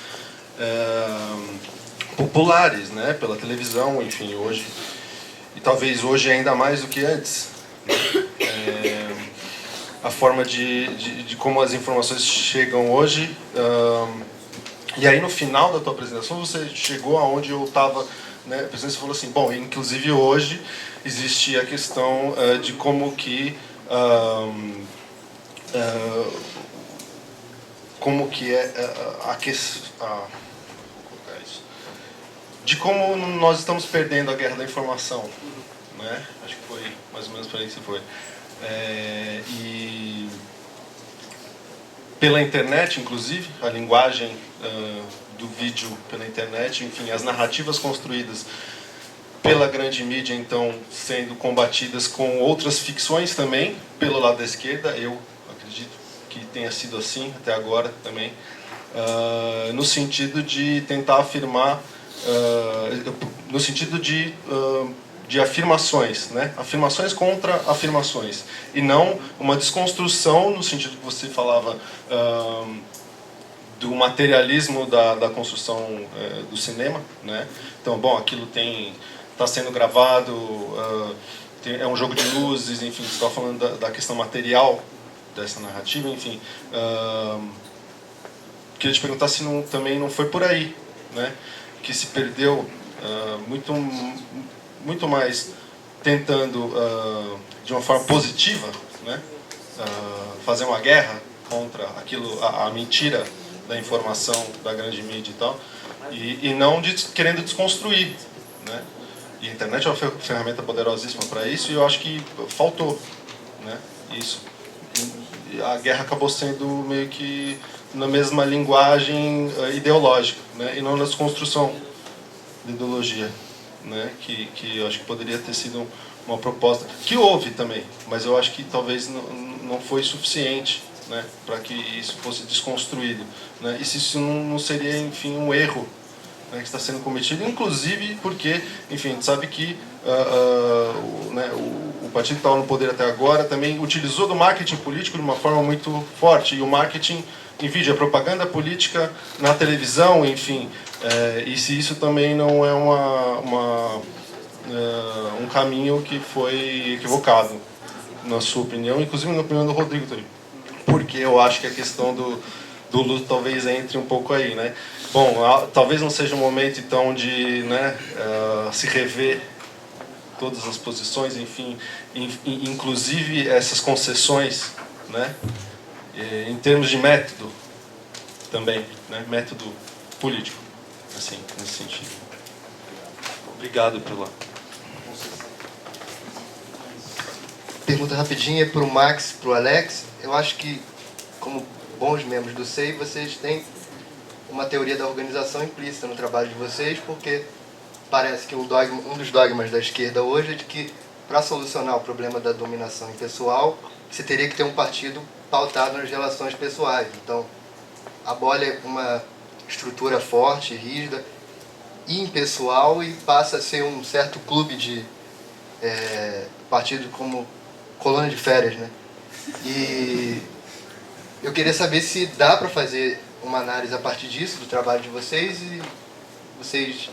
S11: populares, né? Pela televisão, enfim, hoje, e talvez hoje ainda mais do que antes, né? A forma de como as informações chegam hoje. E aí no final da tua apresentação você chegou aonde eu estava, né? Você falou assim, bom, inclusive hoje existe a questão de como que a questão de como nós estamos perdendo a guerra da informação, né? Acho que foi mais ou menos por aí que você foi. E pela internet, inclusive, a linguagem do vídeo pela internet, enfim, as narrativas construídas pela grande mídia, então, sendo combatidas com outras ficções também, pelo lado da esquerda, eu acredito que tenha sido assim até agora também, no sentido de tentar afirmar, no sentido de afirmações, né? Afirmações contra afirmações, e não uma desconstrução no sentido que você falava do materialismo da construção do cinema, né? Então, bom, aquilo está sendo gravado, é um jogo de luzes, enfim, você está falando da questão material dessa narrativa, enfim. Queria te perguntar se também não foi por aí, né? Que se perdeu muito mais tentando, de uma forma positiva, né, fazer uma guerra contra aquilo, a mentira da informação da grande mídia e tal, e não querendo desconstruir, né? E a internet é uma ferramenta poderosíssima para isso, e eu acho que faltou, né, isso. E a guerra acabou sendo meio que na mesma linguagem ideológica, né, e não na desconstrução da ideologia, né, que eu acho que poderia ter sido uma proposta, que houve também, mas eu acho que talvez não foi suficiente, né, para que isso fosse desconstruído, né, e se isso não seria, enfim, um erro, né, que está sendo cometido, inclusive porque, enfim, a gente sabe que né, o partido que estava no poder até agora também utilizou do marketing político de uma forma muito forte, e o marketing em vídeo, a propaganda política na televisão, enfim, e se isso também não é um caminho que foi equivocado, na sua opinião, inclusive na opinião do Rodrigo também. Porque eu acho que a questão do luto talvez entre um pouco aí, né? Bom, talvez não seja um momento então de, né, se rever todas as posições, enfim, inclusive essas concessões, né, em termos de método também, né, método político, assim, nesse sentido. Obrigado pela...
S12: Pergunta rapidinha para o Max, para o Alex. Eu acho que, como bons membros do SEI, vocês têm uma teoria da organização implícita no trabalho de vocês, porque parece que um dos dogmas da esquerda hoje é de que, para solucionar o problema da dominação impessoal, você teria que ter um partido pautado nas relações pessoais. Então, abole uma estrutura forte, rígida, impessoal, e passa a ser um certo clube de partido como colônia de férias, né? E eu queria saber se dá para fazer uma análise a partir disso, do trabalho de vocês, e vocês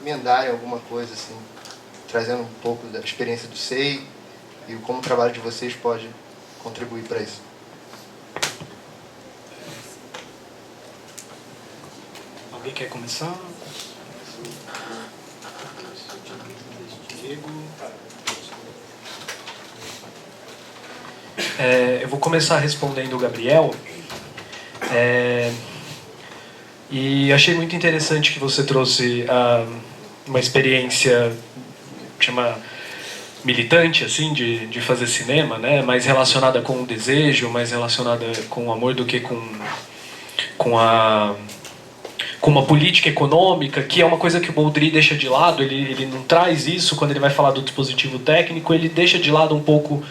S12: emendarem alguma coisa, assim, trazendo um pouco da experiência do SEI e como o trabalho de vocês pode contribuir para isso.
S1: Alguém quer começar? Diego.
S5: Eu vou começar respondendo o Gabriel. E achei muito interessante que você trouxe uma experiência chama militante, assim, de fazer cinema, né? Mais relacionada com o desejo, mais relacionada com o amor do que com uma política econômica, que é uma coisa que o Boldry deixa de lado. Ele não traz isso quando ele vai falar do dispositivo técnico, ele deixa de lado um pouco,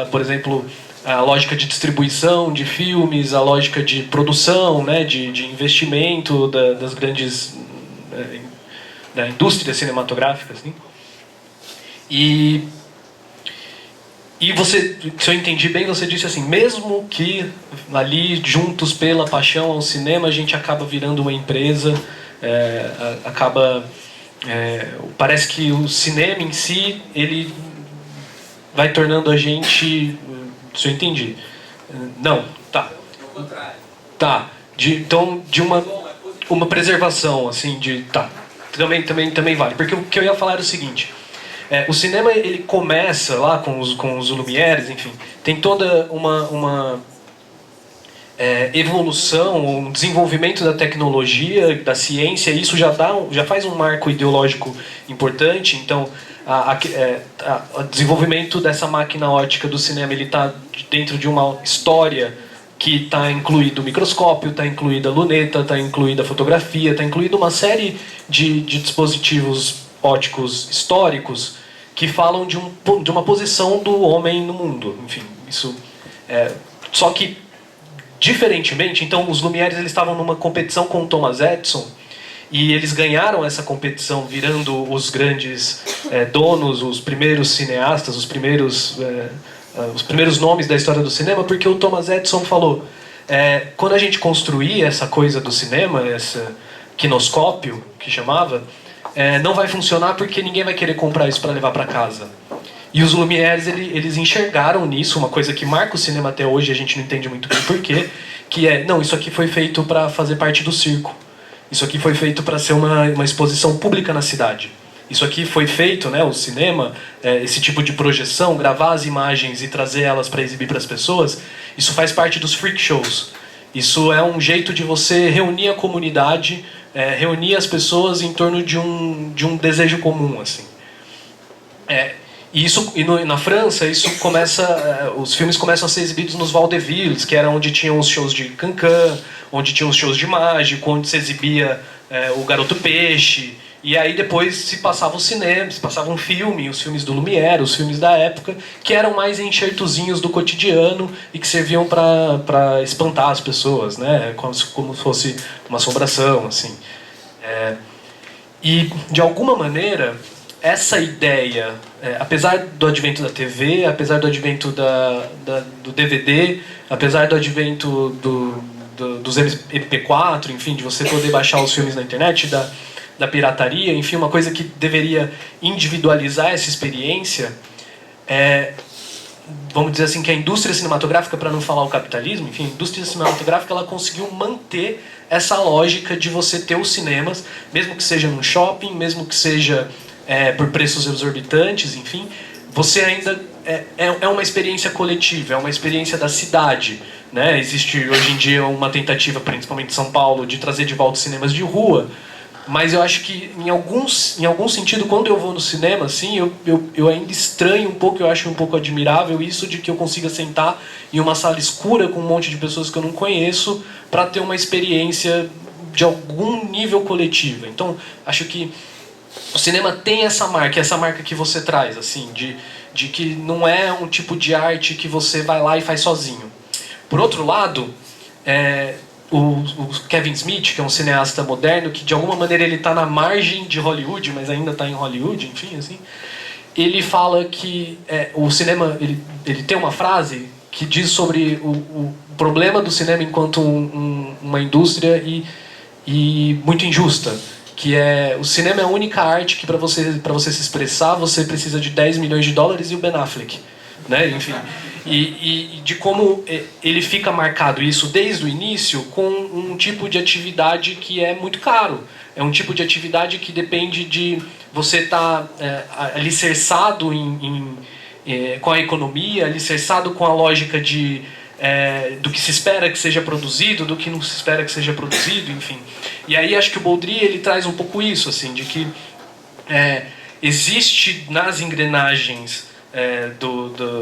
S5: por exemplo, a lógica de distribuição de filmes, a lógica de produção, né, de investimento das grandes da indústria cinematográfica, assim. E você, se eu entendi bem, você disse assim, mesmo que ali juntos pela paixão ao cinema a gente acaba virando uma empresa, parece que o cinema em si ele vai tornando a gente, se eu entendi, não, tá, então de uma preservação, assim, também vale, porque o que eu ia falar era o seguinte. O cinema ele começa lá com os Lumières, enfim, tem toda uma evolução, um desenvolvimento da tecnologia, da ciência, e isso já faz um marco ideológico importante. Então, o desenvolvimento dessa máquina ótica do cinema, ele está dentro de uma história que está incluído o microscópio, está incluída a luneta, está incluída a fotografia, está incluída uma série de dispositivos óticos históricos que falam de uma posição do homem no mundo. Enfim, isso só que diferentemente, então os Lumières eles estavam numa competição com o Thomas Edison e eles ganharam essa competição virando os grandes donos, os primeiros cineastas, os primeiros nomes da história do cinema, porque o Thomas Edison falou, quando a gente construir essa coisa do cinema, esse quinoscópio que chamava, não vai funcionar porque ninguém vai querer comprar isso para levar para casa. E os Lumières, eles enxergaram nisso uma coisa que marca o cinema até hoje, a gente não entende muito bem porquê, que não, isso aqui foi feito para fazer parte do circo. Isso aqui foi feito para ser uma exposição pública na cidade. Isso aqui foi feito, né, o cinema, esse tipo de projeção, gravar as imagens e trazer elas para exibir para as pessoas, isso faz parte dos freak shows. Isso é um jeito de você reunir a comunidade, reunir as pessoas em torno de um desejo comum, assim. Na França, os filmes começam a ser exibidos nos vaudevilles, que era onde tinham os shows de Cancan, onde tinham os shows de mágico, onde se exibia o Garoto Peixe, e aí depois se passava o cinema, se passava um filme, os filmes do Lumière, os filmes da época, que eram mais enxertozinhos do cotidiano e que serviam para espantar as pessoas, né? Como se fosse uma assombração, assim. E, de alguma maneira, essa ideia, apesar do advento da TV, apesar do advento do DVD, apesar do advento dos MP4, enfim, de você poder baixar os filmes na internet, da pirataria, enfim, uma coisa que deveria individualizar essa experiência, vamos dizer assim, que a indústria cinematográfica, para não falar o capitalismo, enfim, a indústria cinematográfica ela conseguiu manter essa lógica de você ter os cinemas, mesmo que seja num shopping, mesmo que seja por preços exorbitantes, enfim, você ainda é uma experiência coletiva, é uma experiência da cidade, né? Existe hoje em dia uma tentativa, principalmente em São Paulo, de trazer de volta os cinemas de rua, mas eu acho que em algum sentido, quando eu vou no cinema, assim, eu ainda estranho um pouco, eu acho um pouco admirável isso de que eu consiga sentar em uma sala escura com um monte de pessoas que eu não conheço para ter uma experiência de algum nível coletivo. Então, acho que o cinema tem essa marca que você traz, assim, de que não é um tipo de arte que você vai lá e faz sozinho. Por outro lado, o Kevin Smith, que é um cineasta moderno, que de alguma maneira ele está na margem de Hollywood, mas ainda está em Hollywood, enfim, assim, ele fala que o cinema, ele tem uma frase que diz sobre o problema do cinema enquanto uma indústria e muito injusta, que o cinema é a única arte que para você se expressar você precisa de 10 milhões de dólares e o Ben Affleck, né? Enfim, e de como ele fica marcado isso desde o início com um tipo de atividade que é muito caro. É um tipo de atividade que depende de você estar alicerçado com a economia, alicerçado com a lógica do que se espera que seja produzido, do que não se espera que seja produzido, enfim. E aí acho que o Baudry ele traz um pouco isso, assim, de que existe nas engrenagens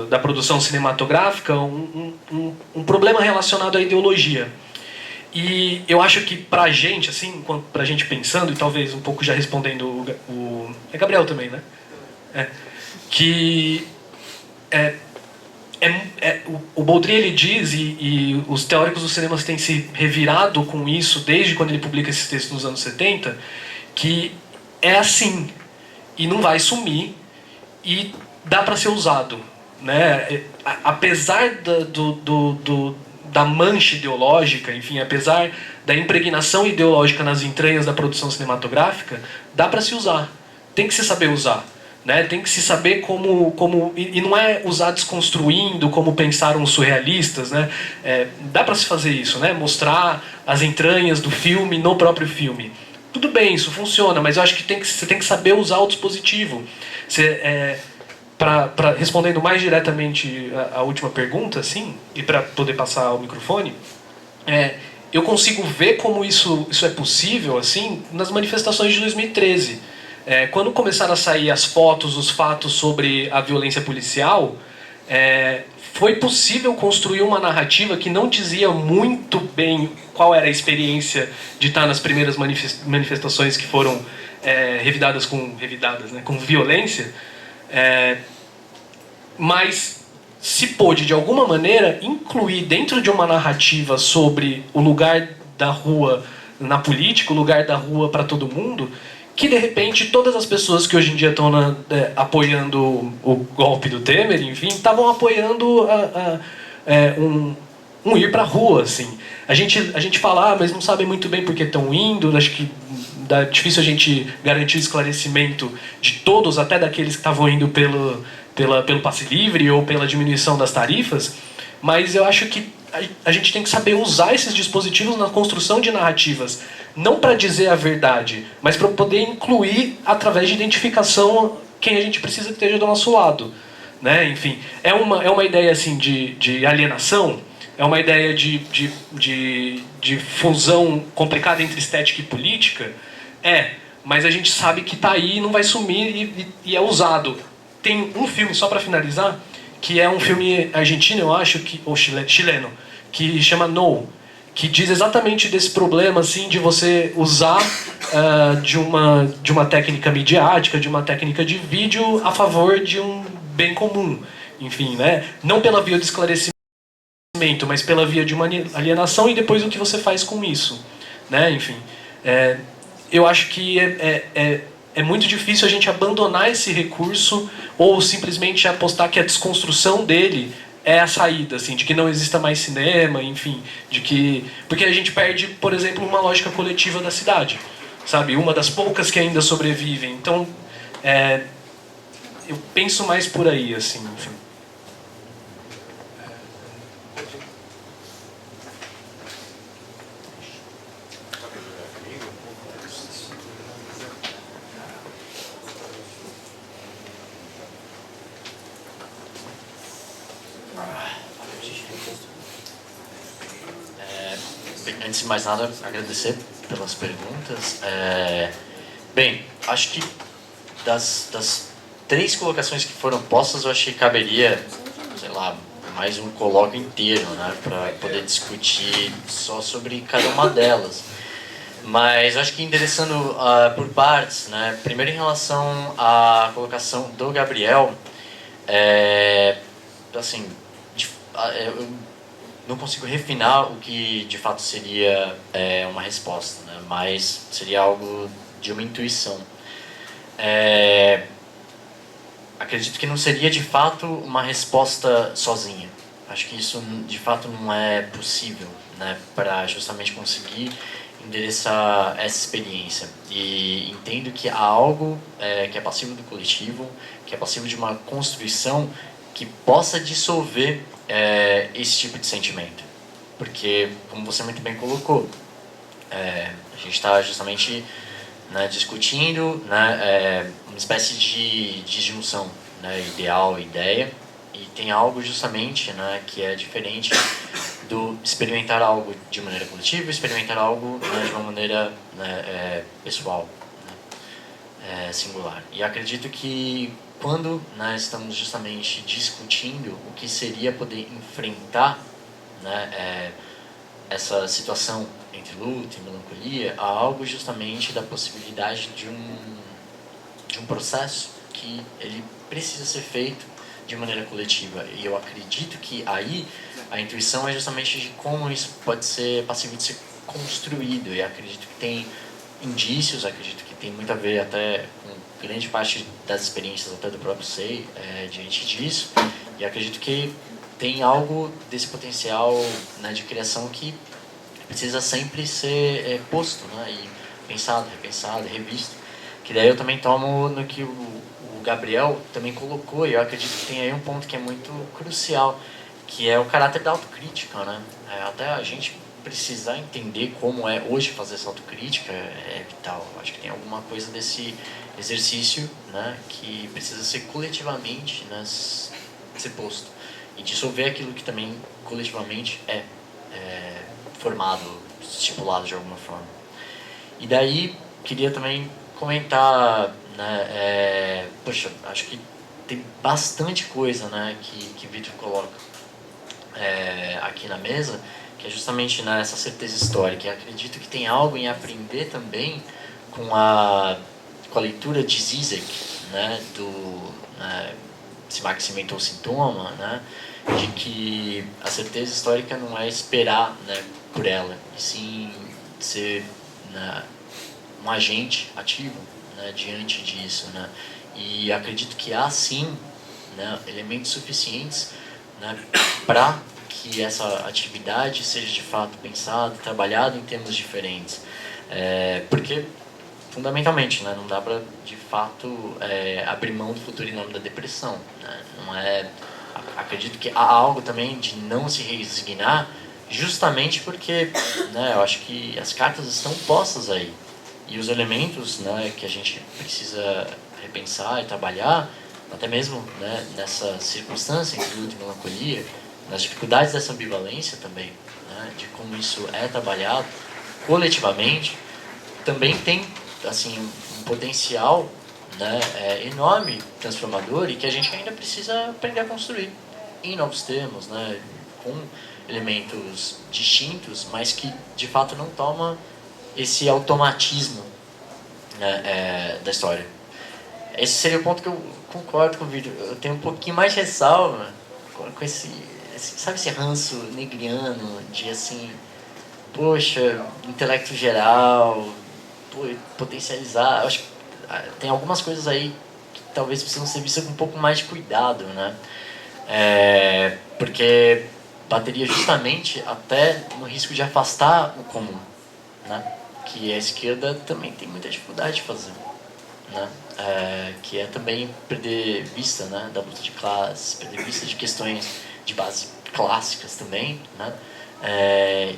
S5: da produção cinematográfica um problema relacionado à ideologia. E eu acho que pra gente, assim, pra gente pensando, e talvez um pouco já respondendo é Gabriel também, né? Que o Baudry ele diz, e os teóricos do cinema têm se revirado com isso desde quando ele publica esses textos nos anos 70, que é assim, e não vai sumir, e dá para ser usado, né? Apesar da mancha ideológica, enfim, apesar da impregnação ideológica nas entranhas da produção cinematográfica, dá para se usar, tem que se saber usar. Né? Tem que se saber como e não é usar desconstruindo como pensaram os surrealistas, né? Dá para se fazer isso, né? Mostrar as entranhas do filme no próprio filme. Tudo bem, isso funciona, mas eu acho que você tem que saber usar o dispositivo. Respondendo mais diretamente a última pergunta, assim, e para poder passar o microfone, eu consigo ver como isso é possível, assim, nas manifestações de 2013. Quando começaram a sair as fotos, os fatos sobre a violência policial, foi possível construir uma narrativa que não dizia muito bem qual era a experiência de estar nas primeiras manifestações que foram revidadas com violência, mas se pôde, de alguma maneira, incluir dentro de uma narrativa sobre o lugar da rua na política, o lugar da rua para todo mundo, que de repente todas as pessoas que hoje em dia estão apoiando o golpe do Temer, enfim, estavam apoiando um ir para a rua, assim. A gente fala, mas não sabem muito bem por que estão indo, acho que é difícil a gente garantir o esclarecimento de todos, até daqueles que estavam indo pelo passe livre ou pela diminuição das tarifas, mas eu acho que a gente tem que saber usar esses dispositivos na construção de narrativas, não para dizer a verdade, mas para poder incluir, através de identificação, quem a gente precisa que esteja do nosso lado, né? Enfim, é uma ideia assim de alienação, é uma ideia de fusão complicada entre estética e política, mas a gente sabe que está aí, não vai sumir e é usado. Tem um filme, só para finalizar, que é um filme argentino, eu acho, ou chileno, que chama No, que diz exatamente desse problema, assim, de você usar de uma técnica midiática, de uma técnica de vídeo a favor de um bem comum, enfim, né? Não pela via do esclarecimento, mas pela via de uma alienação e depois o que você faz com isso, né? Enfim, eu acho que é muito difícil a gente abandonar esse recurso ou simplesmente apostar que a desconstrução dele é a saída, assim, de que não exista mais cinema, enfim, porque a gente perde, por exemplo, uma lógica coletiva da cidade, sabe? Uma das poucas que ainda sobrevivem. Então, eu penso mais por aí, assim, enfim.
S4: Bem, antes de mais nada, agradecer pelas perguntas. Bem, acho que das 3 colocações que foram postas, eu achei que caberia, sei lá, mais um colóquio inteiro, né, para poder discutir só sobre cada uma delas. Mas eu acho que endereçando por partes, né, primeiro em relação à colocação do Gabriel, assim, eu não consigo refinar o que de fato seria uma resposta, né, mas seria algo de uma intuição. Acredito que não seria de fato uma resposta sozinha. Acho que isso de fato não é possível, né, para justamente conseguir endereçar essa experiência. E entendo que há algo que é passivo do coletivo, que é passivo de uma construção que possa dissolver esse tipo de sentimento. Porque, como você muito bem colocou, a gente está justamente, né, discutindo, né, uma espécie de disjunção, né, ideal e ideia, e tem algo justamente, né, que é diferente do experimentar algo de maneira coletiva, experimentar algo, né, de uma maneira, né, pessoal, né, singular. E acredito que quando nós estamos justamente discutindo o que seria poder enfrentar, né, essa situação entre luto e melancolia, há algo justamente da possibilidade de um processo que ele precisa ser feito de maneira coletiva. E eu acredito que aí a intuição é justamente de como isso pode ser passível de ser construído. E acredito que tem indícios, acredito que tem muito a ver até com grande parte das experiências até do próprio SEI diante disso. E acredito que tem algo desse potencial, né, de criação que precisa sempre ser posto, né, e pensado, repensado, revisto. Que daí eu também tomo no que o Gabriel também colocou, e eu acredito que tem aí um ponto que é muito crucial, que é o caráter da autocrítica, né? Até a gente precisar entender como é hoje fazer essa autocrítica é vital. Eu acho que tem alguma coisa desse exercício, né, que precisa ser coletivamente, né, ser posto. E dissolver aquilo que também coletivamente é formado, estipulado de alguma forma. E daí, queria também comentar, né, poxa, acho que tem bastante coisa, né, que Vitor coloca aqui na mesa, que é justamente, né, essa certeza histórica. E acredito que tem algo em aprender também com a leitura de Zizek, né, Se Marx Inventou o Sintoma, né, de que a certeza histórica não é esperar, né, por ela, e sim ser, né, um agente ativo, né, diante disso, né? E acredito que há sim, né, elementos suficientes, né, para que essa atividade seja de fato pensada, trabalhada em termos diferentes, porque fundamentalmente, né, não dá para de fato abrir mão do futuro em nome da depressão, né? Não acredito que há algo também de não se resignar, justamente porque, né, eu acho que as cartas estão postas aí. E os elementos, né, que a gente precisa repensar e trabalhar, até mesmo, né, nessa circunstância entre luto e melancolia, nas dificuldades dessa ambivalência também, né, de como isso é trabalhado coletivamente, também tem assim um potencial, né, enorme, transformador, e que a gente ainda precisa aprender a construir em novos termos, né, com elementos distintos, mas que de fato não toma esse automatismo, né, da história. Esse seria o ponto que eu concordo com o Vitor. Eu tenho um pouquinho mais de ressalva com esse, sabe, esse ranço negriano de assim, poxa, intelecto geral, potencializar. Eu acho que tem algumas coisas aí que talvez precisam ser vistas com um pouco mais de cuidado, né? Porque bateria justamente até no risco de afastar o comum, né? Que a esquerda também tem muita dificuldade de fazer, né? Que é também perder vista, né, da luta de classes, perder vista de questões de base clássicas também, né?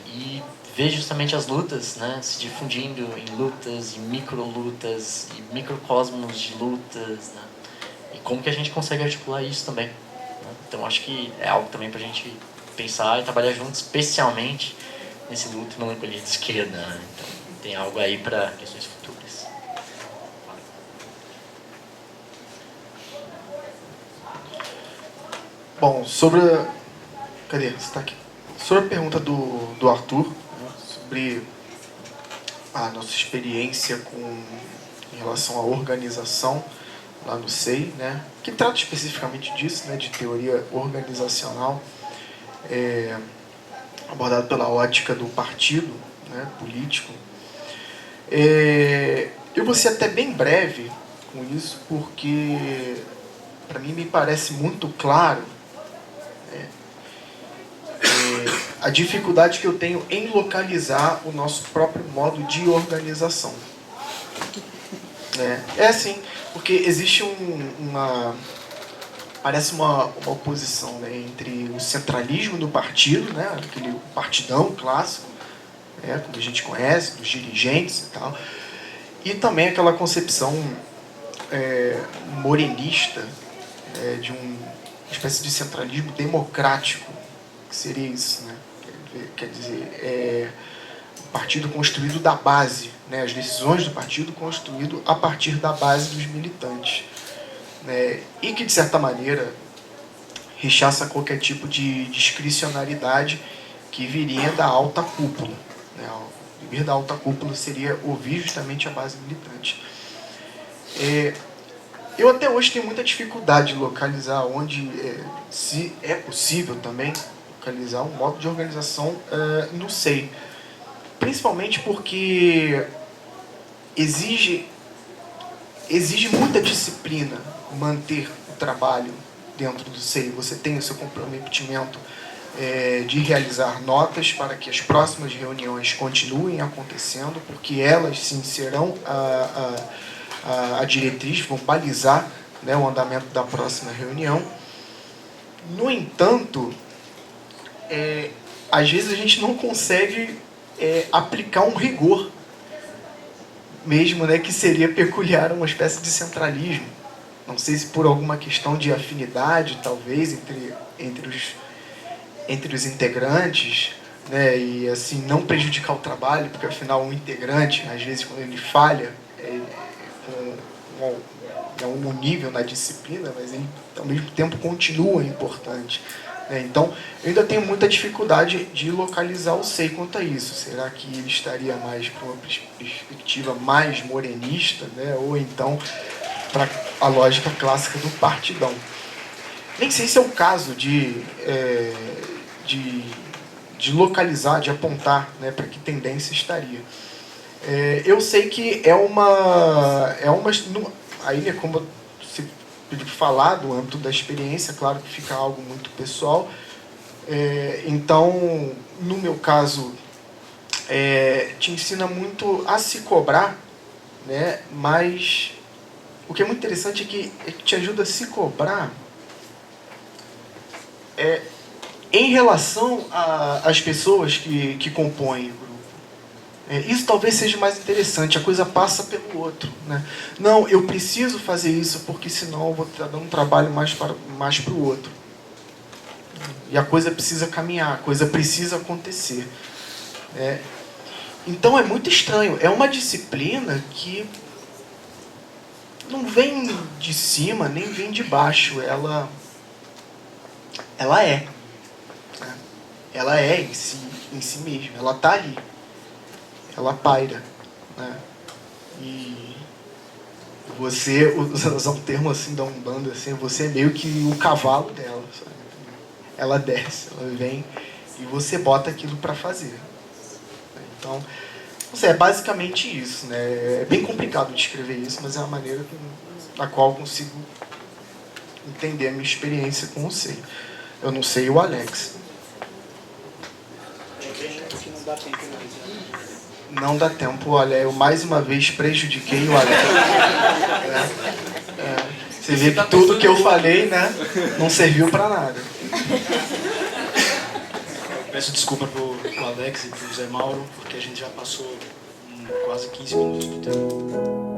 S4: E ver justamente as lutas, né, se difundindo em lutas, em microlutas, e microcosmos de lutas, né? E como que a gente consegue articular isso também, né? Então acho que é algo também para a gente pensar e trabalhar junto, especialmente nesse luto e melancolia de esquerda, né? Então tem algo aí para questões futuras.
S2: Bom, cadê? Você está aqui. Sobre a pergunta do Arthur, né, sobre a nossa experiência em relação à organização lá no SEI, né, que trata especificamente disso, né, de teoria organizacional, abordado pela ótica do partido, né, político. Eu vou ser até bem breve com isso, porque para mim me parece muito claro a dificuldade que eu tenho em localizar o nosso próprio modo de organização. É assim, porque existe parece uma oposição, né, entre o centralismo do partido, né, aquele partidão clássico, como a gente conhece, dos dirigentes e tal, e também aquela concepção morenista de uma espécie de centralismo democrático, que seria isso, né? Quer dizer, o partido construído da base, né? As decisões do partido construído a partir da base dos militantes, né? E que, de certa maneira, rechaça qualquer tipo de discricionariedade que viria da alta cúpula, né? Vir da alta cúpula seria ouvir justamente a base militante. Eu até hoje tenho muita dificuldade de localizar onde, se é possível também, localizar um modo de organização no SEI. Principalmente porque exige muita disciplina manter o trabalho dentro do SEI. Você tem o seu comprometimento de realizar notas para que as próximas reuniões continuem acontecendo, porque elas sim serão a diretriz, vão balizar, né, o andamento da próxima reunião. No entanto, às vezes a gente não consegue aplicar um rigor mesmo, né, que seria peculiar a uma espécie de centralismo. Não sei se por alguma questão de afinidade, talvez, entre os integrantes, né, e assim não prejudicar o trabalho, porque afinal um integrante, às vezes quando ele falha, com um nível na disciplina, mas ele ao mesmo tempo continua importante. Então, eu ainda tenho muita dificuldade de localizar o SEI quanto a isso. Será que ele estaria mais para uma perspectiva mais morenista, né? Ou então para a lógica clássica do partidão? Nem sei se é o caso de localizar, de apontar, né, para que tendência estaria. Eu sei que aí, como se falar do âmbito da experiência, claro que fica algo muito pessoal. Então, no meu caso, te ensina muito a se cobrar, né? Mas o que é muito interessante é que te ajuda a se cobrar em relação às pessoas que compõem o grupo. Isso talvez seja mais interessante, a coisa passa pelo outro, né? Não, eu preciso fazer isso porque senão eu vou estar dando um trabalho mais para o outro. E a coisa precisa caminhar, a coisa precisa acontecer. Então é muito estranho, é uma disciplina que não vem de cima, nem vem de baixo, ela é. Ela é em si mesma, ela está ali. Ela paira, né? E você, usar um termo assim da Umbanda, assim, você é meio que o cavalo dela, sabe? Ela desce, ela vem e você bota aquilo para fazer. Então, não sei, é basicamente isso, né? É bem complicado descrever isso, mas é a maneira na qual eu consigo entender a minha experiência com o SEI. Eu não sei o Alex.
S1: Não dá tempo mais.
S2: Não dá tempo, olha, eu mais uma vez prejudiquei o Alex. Você vê que tudo que eu falei, né, não serviu para nada.
S1: Eu peço desculpa pro Alex e pro Zé Mauro, porque a gente já passou quase 15 minutos do tempo.